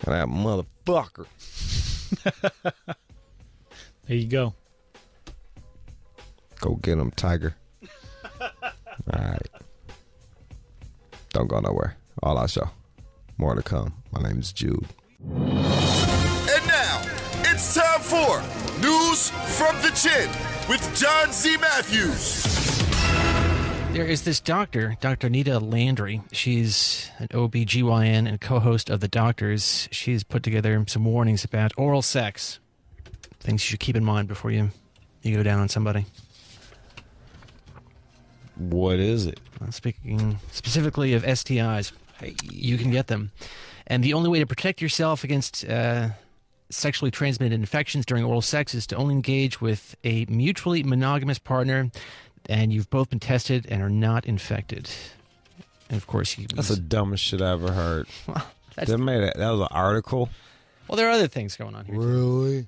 Look at that motherfucker. There you go. Go get him, Tiger. All right. Don't go nowhere. All Out Show. More to come. My name is Jude. And now, it's time for News from the Chin with John C. Matthews. There is this doctor, Dr. Anita Landry. She's an OBGYN and co-host of The Doctors. She's put together some warnings about oral sex. Things you should keep in mind before you go down on somebody. What is it? Speaking specifically of STIs, you can get them. And the only way to protect yourself against sexually transmitted infections during oral sex is to only engage with a mutually monogamous partner, and you've both been tested and are not infected. And of course, that's the dumbest shit I ever heard. Well, that was an article. Well, there are other things going on here. Really?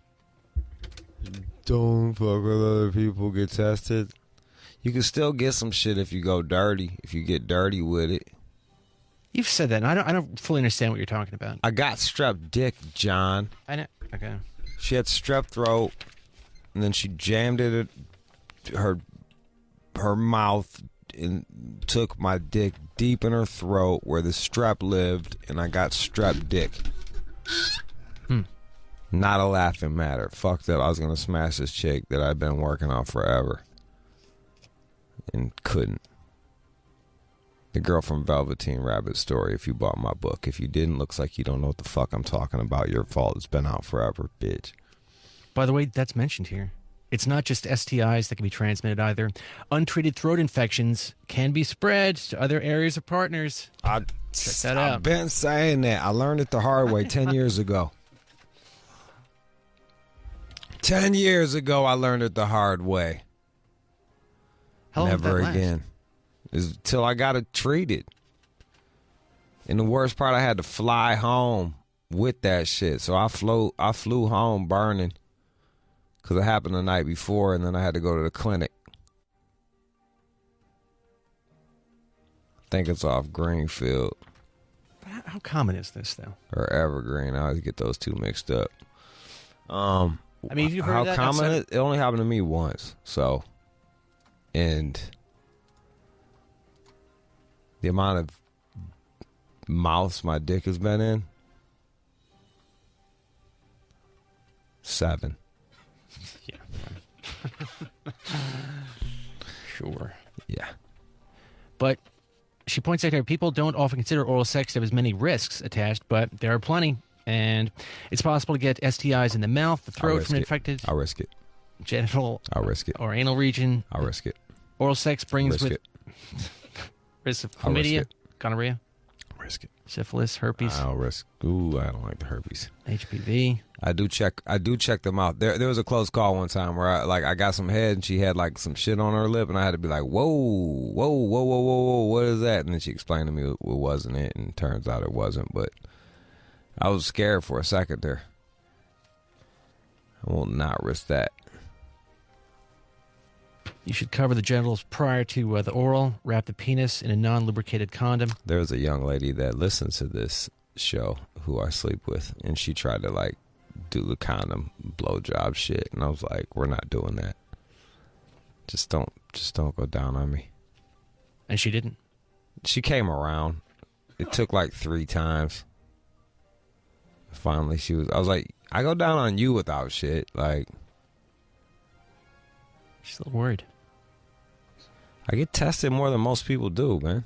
Don't fuck with other people. Get tested. You can still get some shit if you go dirty. If you get dirty with it. You've said that, and I don't fully understand what you're talking about. I got strep dick, John. I know. Okay. She had strep throat, and then she jammed it at her mouth and took my dick deep in her throat where the strep lived, and I got strep dick. Not a laughing matter. Fuck that. I was going to smash this chick that I've been working on forever. And couldn't. The girl from Velveteen Rabbit story, if you bought my book. If you didn't, looks like you don't know what the fuck I'm talking about. Your fault. It's been out forever, bitch. By the way, that's mentioned here. It's not just STIs that can be transmitted either. Untreated throat infections can be spread to other areas of partners. Check that out. I've been saying that. I learned it the hard way 10 years ago. 10 years ago, I learned it the hard way. How long did Never that last? again. Until I got it treated. And the worst part, I had to fly home with that shit. So I flew home burning because it happened the night before, and then I had to go to the clinic. I think it's off Greenfield. How common is this, though? Or Evergreen. I always get those two mixed up. I mean, have you heard how of that common outside- it only happened to me once. So, and the amount of mouths my dick has been in, 7. Yeah. Sure. Yeah. But she points out here, people don't often consider oral sex to have as many risks attached, but there are plenty. And it's possible to get STIs in the mouth, the throat from infected. I'll risk it. Genital. I'll risk it. Or anal region. I'll risk it. Oral sex brings with risk of chlamydia, gonorrhea. I'll risk it. Syphilis, herpes. I'll risk. Ooh, I don't like the herpes. HPV. I do check them out. There was a close call one time where I got some head and she had like some shit on her lip and I had to be like, whoa, what is that? And then she explained to me it wasn't it, and turns out it wasn't. But I was scared for a second there. I will not risk that. You should cover the genitals prior to the oral. Wrap the penis in a non-lubricated condom. There's a young lady that listens to this show who I sleep with, and she tried to like do the condom blowjob shit, and I was like, we're not doing that. Just don't go down on me. And she didn't. She came around. It took like 3 times. Finally, I was like, I go down on you without shit. Like, she's a little worried. I get tested more than most people do, man.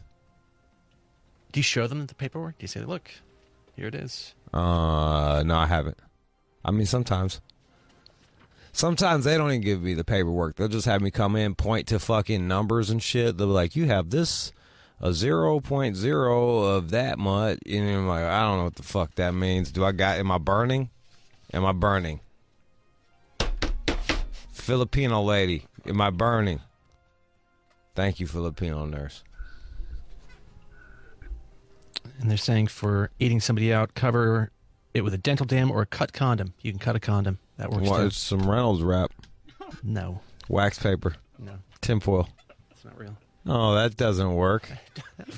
Do you show them the paperwork? Do you say, look, here it is? No, I haven't. I mean, sometimes. Sometimes they don't even give me the paperwork. They'll just have me come in, point to fucking numbers and shit. They'll be like, you have this, a 0.0 of that much. And I'm like, I don't know what the fuck that means. Am I burning? Am I burning? Filipino lady, am I burning? Thank you, Filipino nurse. And they're saying for eating somebody out, cover it with a dental dam or a cut condom. You can cut a condom. That works too. It's some Reynolds wrap. No. Wax paper. No. Tinfoil. It's not real. Oh, that doesn't work.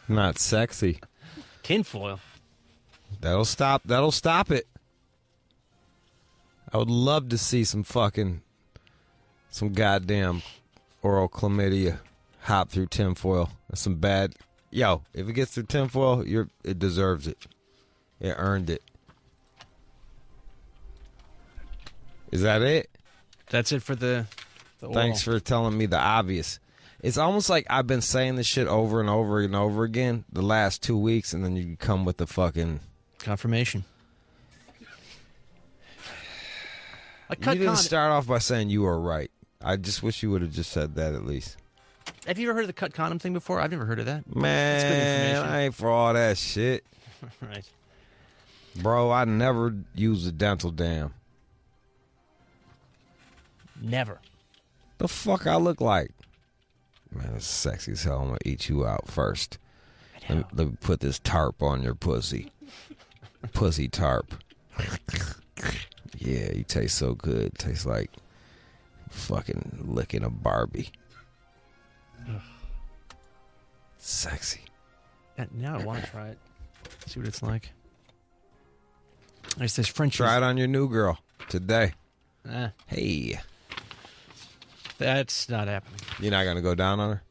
Not sexy. Tinfoil. That'll stop it. I would love to see some goddamn oral chlamydia hop through tinfoil. That's some bad. Yo, if it gets through tinfoil, it deserves it. It earned it. Is that it? That's it for the oral. Thanks for telling me the obvious. It's almost like I've been saying this shit over and over and over again the last 2 weeks, and then you come with the fucking confirmation. You didn't start off by saying you were right. I just wish you would have just said that at least. Have you ever heard of the cut condom thing before? I've never heard of that. Man, that's good information. I ain't for all that shit. Right. Bro, I never use a dental dam. Never. The fuck I look like? Man, it's sexy as hell. I'm going to eat you out first. Let me put this tarp on your pussy. Pussy tarp. Yeah, you taste so good. Tastes like fucking licking a Barbie. Ugh. Sexy. Now I want to try it. See what it's like. There's this French. Try it on your new girl today. Hey. That's not happening. You're not going to go down on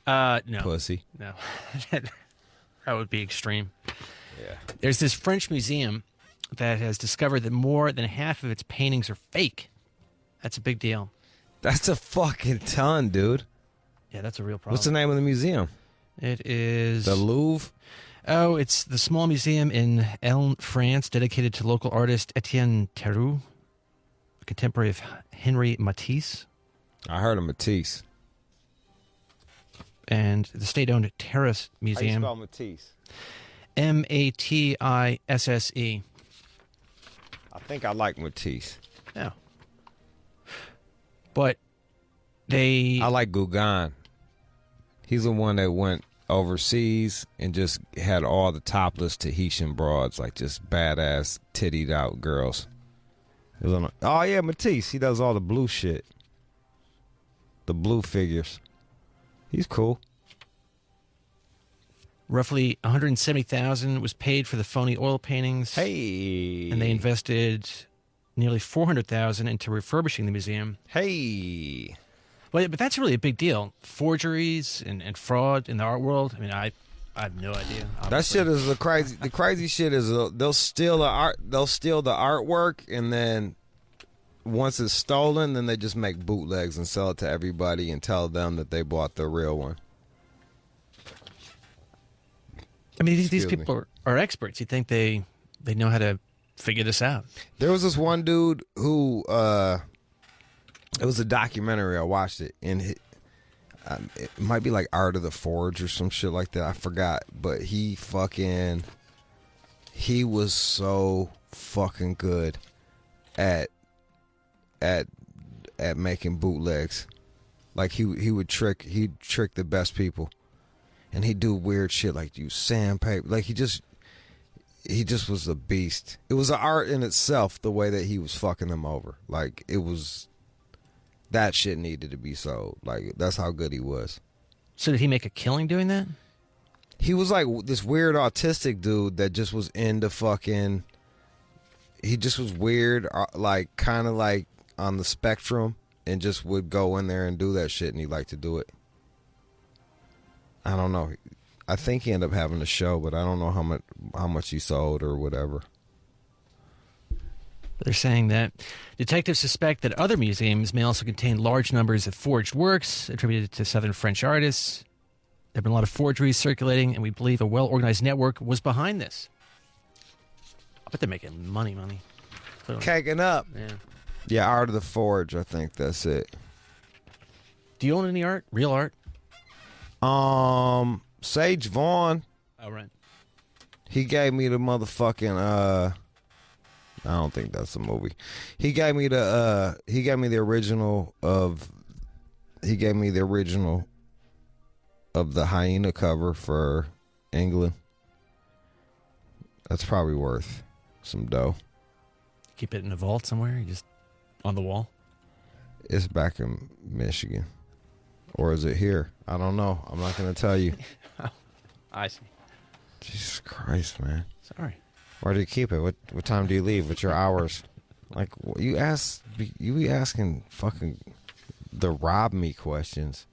her? No. Pussy. No. That would be extreme. Yeah. There's this French museum that has discovered that more than half of its paintings are fake. That's a big deal. That's a fucking ton, dude. Yeah, that's a real problem. What's the name of the museum? It is... The Louvre? Oh, it's the small museum in Helen, France, dedicated to local artist Etienne Theroux, a contemporary of Henri Matisse. I heard of Matisse. And the state-owned Terrace Museum. How do you spell Matisse? Matisse. I think I like Matisse. Yeah. But I like Gauguin. He's the one that went overseas and just had all the topless Tahitian broads, like just badass tittied out girls. Oh yeah, Matisse. He does all the blue shit. The blue figures. He's cool. Roughly $170,000 was paid for the phony oil paintings. Hey. And they invested nearly $400,000 into refurbishing the museum. Hey. But that's really a big deal. Forgeries and fraud in the art world. I mean, I have no idea. Obviously. That shit is the crazy shit is they'll steal the art. They'll steal the artwork and then once it's stolen, then they just make bootlegs and sell it to everybody and tell them that they bought the real one. I mean, these people are experts. You think they know how to figure this out? There was this one dude who it was a documentary. I watched it, and it might be like Art of the Forge or some shit like that. I forgot, but he was so fucking good at making bootlegs. Like he'd trick the best people, and he'd do weird shit like use sandpaper. Like he just was a beast. It was an art in itself, the way that he was fucking them over. Like it was, that shit needed to be sold. Like that's how good he was. So did he make a killing doing that? He was like this weird autistic dude that just was into fucking. He just was weird, like kind of like on the spectrum, and just would go in there and do that shit, and he liked to do it. I don't know. I think he ended up having a show, but I don't know how much he sold or whatever. They're saying that detectives suspect that other museums may also contain large numbers of forged works attributed to Southern French artists. There have been a lot of forgeries circulating, and we believe a well-organized network was behind this. I bet they're making money. Clearly. Caking up. Yeah. Yeah, Art of the Forge, I think that's it. Do you own any art? Real art? Sage Vaughn. Oh, right. He gave me the motherfucking I don't think that's a movie. He gave me the original of the hyena cover for England. That's probably worth some dough. Keep it in a vault somewhere? Just on the wall? It's back in Michigan. Or is it here? I don't know. I'm not going to tell you. I see. Jesus Christ, man. Sorry. Where do you keep it? What time do you leave? What's your hours? Like, you be asking fucking the rob me questions.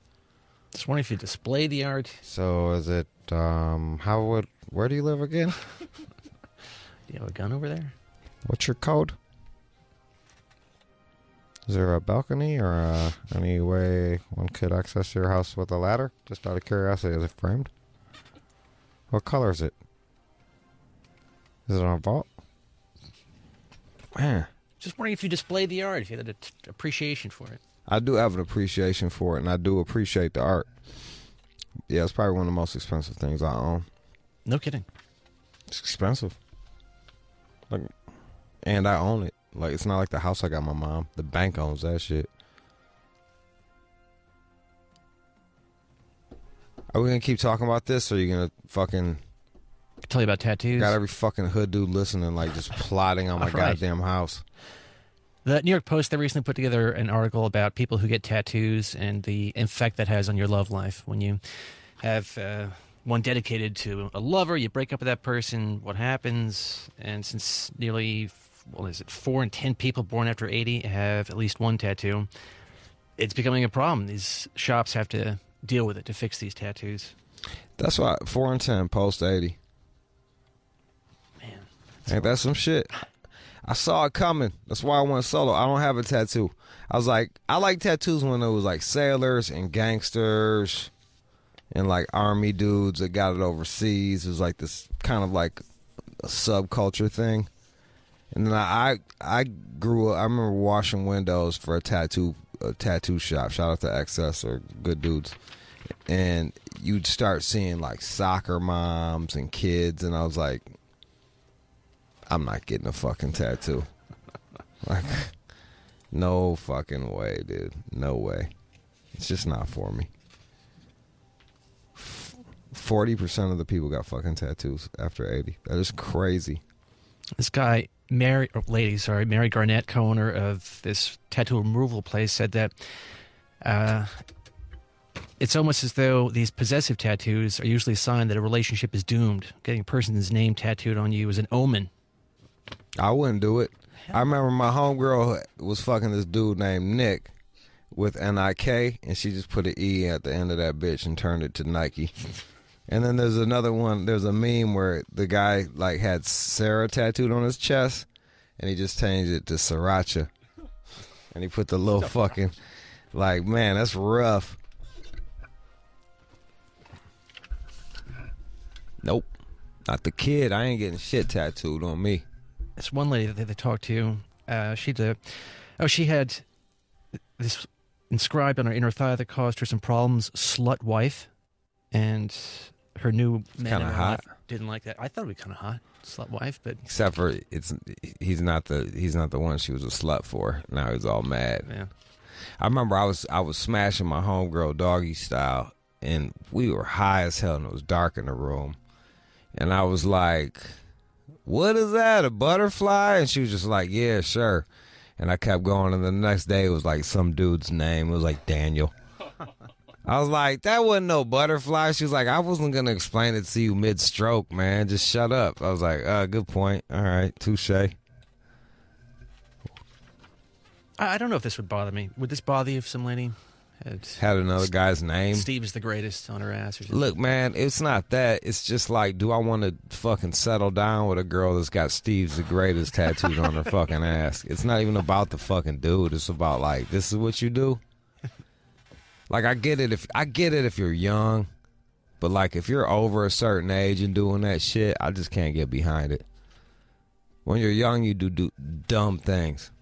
Just wondering if you display the art. So is it, where do you live again? Do you have a gun over there? What's your code? Is there a balcony or any way one could access your house with a ladder? Just out of curiosity, is it framed? What color is it? Is it on a vault? Man. Just wondering if you display the art, if you had an appreciation for it. I do have an appreciation for it, and I do appreciate the art. Yeah, it's probably one of the most expensive things I own. No kidding. It's expensive. Like, and I own it. Like, it's not like the house I got my mom. The bank owns that shit. Are we going to keep talking about this, or are you going to fucking... Tell you about tattoos? Got every fucking hood dude listening, like, just plotting on my goddamn house. The New York Post, they recently put together an article about people who get tattoos and the effect that has on your love life. When you have one dedicated to a lover, you break up with that person, what happens? And since nearly, 4 in 10 people born after 80 have at least one tattoo, it's becoming a problem. These shops have to deal with it to fix these tattoos. That's why 4 in 10 post 80. Man. Ain't that some shit? I saw it coming. That's why I went solo. I don't have a tattoo. I was like, I like tattoos when it was like sailors and gangsters and like army dudes that got it overseas. It was like this kind of like a subculture thing. And then I grew up. I remember washing windows for a tattoo shop. Shout out to XS, or good dudes. And you'd start seeing like soccer moms and kids, and I was like, I'm not getting a fucking tattoo. Like, no fucking way, dude. No way. It's just not for me. 40% of the people got fucking tattoos after 80. That is crazy. This guy, Mary Garnett, co-owner of this tattoo removal place, said that it's almost as though these possessive tattoos are usually a sign that a relationship is doomed. Getting a person's name tattooed on you is an omen. I wouldn't do it. I remember my homegirl was fucking this dude named Nick with N-I-K, and she just put an E at the end of that bitch and turned it to Nike. And then there's another one, there's a meme where the guy like had Sarah tattooed on his chest, and he just changed it to Sriracha. And he put the little fucking, like, man, that's rough. Nope. Not the kid. I ain't getting shit tattooed on me. This one lady that they talked to, she had this inscribed on her inner thigh that caused her some problems, slut wife, and her new man Kinda in her hot. life didn't like that. I thought it'd be kind of hot, slut wife, but Except for he's not the one she was a slut for. Now he's all mad. Yeah. I remember I was smashing my homegirl doggy style, and we were high as hell, and it was dark in the room, and I was like, "What is that? A butterfly?" And she was just like, "Yeah, sure." And I kept going, and the next day it was like some dude's name. It was like Daniel. I was like, that wasn't no butterfly. She was like, I wasn't going to explain it to you mid-stroke, man. Just shut up. I was like, good point. All right, touche. I don't know if this would bother me. Would this bother you if some lady had another guy's name? Steve is the greatest on her ass or something? Look, man, it's not that. It's just like, do I want to fucking settle down with a girl that's got Steve's the greatest tattooed on her fucking ass? It's not even about the fucking dude. It's about, like, this is what you do? Like, I get it if you're young, but like if you're over a certain age and doing that shit, I just can't get behind it. When you're young, you do dumb things.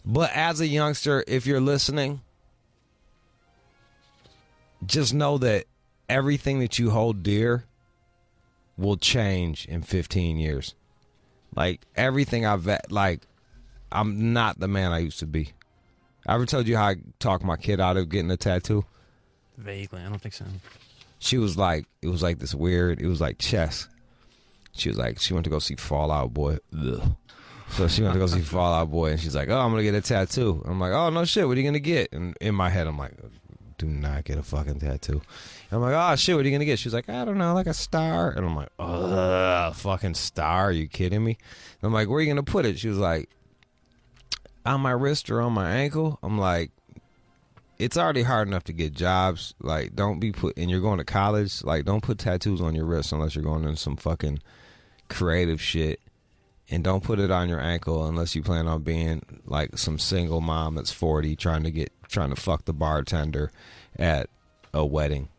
But as a youngster, if you're listening, just know that everything that you hold dear will change in 15 years. Like everything I'm not the man I used to be. I ever told you how I talked my kid out of getting a tattoo? Vaguely, I don't think so. She was like, it was like this weird, it was like chess. She was like, she went to go see Fall Out Boy. Ugh. So she went to go see Fall Out Boy, and she's like, oh, I'm going to get a tattoo. I'm like, oh, no shit, what are you going to get? And in my head, I'm like, do not get a fucking tattoo. And I'm like, oh, shit, what are you going to get? She's like, I don't know, like a star. And I'm like, ugh, fucking star, are you kidding me? And I'm like, where are you going to put it? She was like, on my wrist or on my ankle. I'm like, it's already hard enough to get jobs. Like, don't be and you're going to college, like, don't put tattoos on your wrist unless you're going into some fucking creative shit. And don't put it on your ankle unless you plan on being like some single mom that's 40 trying to fuck the bartender at a wedding.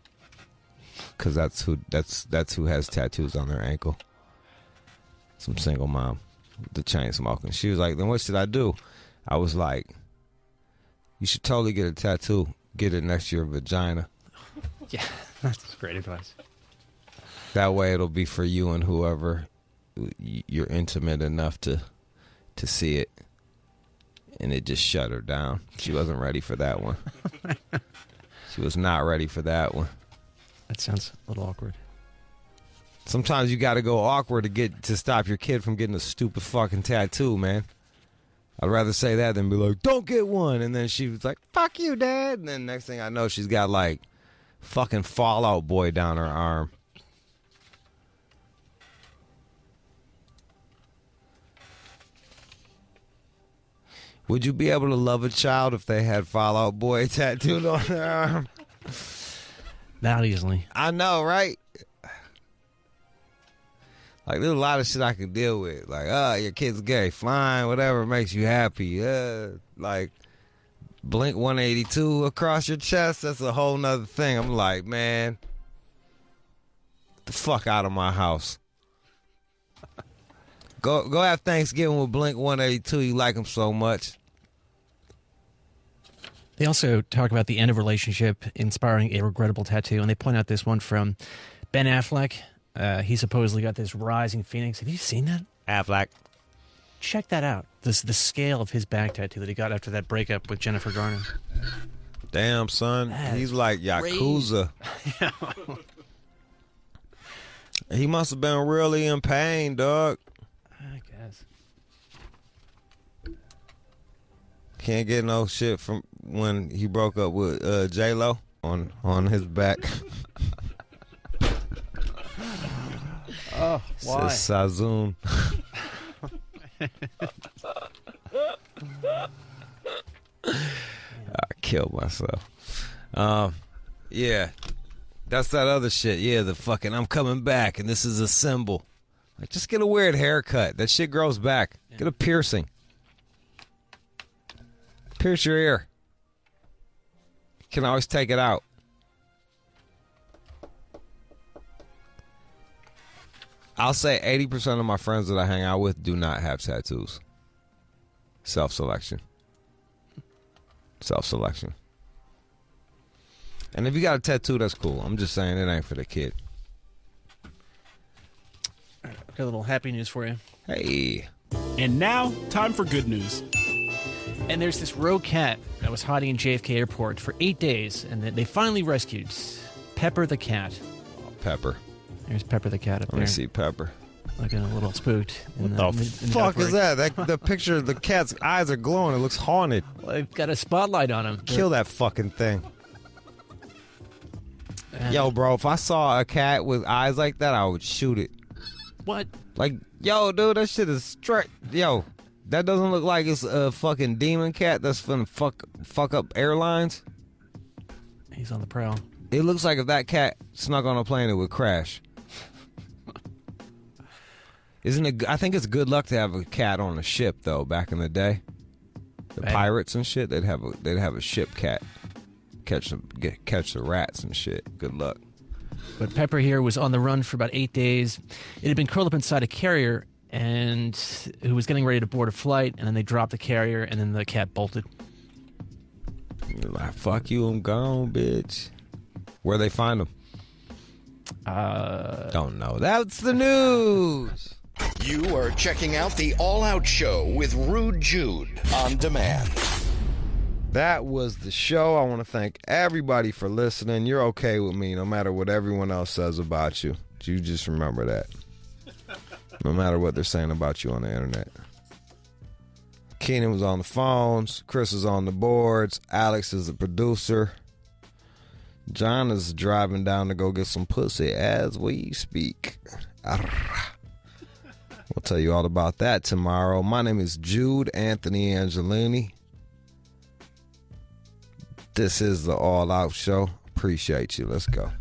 Cause that's who has tattoos on their ankle. Some single mom, the chain smoking. She was like, then what should I do? I was like, you should totally get a tattoo. Get it next to your vagina. Yeah, that's great advice. That way it'll be for you and whoever you're intimate enough to see it. And it just shut her down. She wasn't ready for that one. She was not ready for that one. That sounds a little awkward. Sometimes you got to go awkward to stop your kid from getting a stupid fucking tattoo, man. I'd rather say that than be like, don't get one. And then she was like, fuck you, Dad. And then next thing I know, she's got like fucking Fall Out Boy down her arm. Would you be able to love a child if they had Fall Out Boy tattooed on their arm? Not easily. I know, right? Like, there's a lot of shit I can deal with. Like, your kid's gay. Fine, whatever makes you happy. Like, Blink 182 across your chest, that's a whole nother thing. I'm like, man, get the fuck out of my house. Go have Thanksgiving with Blink 182. You like them so much. They also talk about the end of a relationship inspiring a regrettable tattoo, and they point out this one from Ben Affleck. He supposedly got this rising phoenix. Have you seen that? Affleck. Check that out. The scale of his back tattoo that he got after that breakup with Jennifer Garner. Damn, son. He's like Yakuza. He must have been really in pain, dog. I guess. Can't get no shit from when he broke up with J-Lo on his back. Oh, why? Says Sazun. I killed myself. Yeah. That's that other shit. Yeah, the fucking I'm coming back and this is a symbol. Like, just get a weird haircut. That shit grows back. Get a piercing. Pierce your ear. You can always take it out. I'll say 80% of my friends that I hang out with do not have tattoos. Self-selection. Self-selection. And if you got a tattoo, that's cool. I'm just saying it ain't for the kid. Got a little happy news for you. Hey. And now, time for good news. And there's this rogue cat that was hiding in JFK Airport for 8 days, and they finally rescued Pepper the cat. Oh, Pepper. There's Pepper the cat up there. Let me see Pepper. Looking a little spooked. What the fuck is that? The picture of the cat's eyes are glowing. It looks haunted. Well, they've got a spotlight on him. Kill that fucking thing. Yo, bro, if I saw a cat with eyes like that, I would shoot it. What? Like, yo, dude, that shit is straight. Yo, that doesn't look like it's a fucking demon cat that's finna fuck up airlines. He's on the prowl. It looks like if that cat snuck on a plane, it would crash. Isn't it? I think it's good luck to have a cat on a ship, though. Back in the day, the pirates and shit, they'd have a ship cat catch the rats and shit. Good luck. But Pepper here was on the run for about 8 days. It had been curled up inside a carrier, and who was getting ready to board a flight, and then they dropped the carrier, and then the cat bolted. You're like, fuck you, I'm gone, bitch. Where they find him? Don't know. That's the news. You are checking out the All Out Show with Rude Jude on demand. That was the show. I want to thank everybody for listening. You're okay with me no matter what everyone else says about you. You just remember that. No matter what they're saying about you on the internet. Keenan was on the phones. Chris is on the boards. Alex is the producer. John is driving down to go get some pussy as we speak. We'll tell you all about that tomorrow. My name is Jude Anthony Angelini. This is the All Out Show. Appreciate you. Let's go.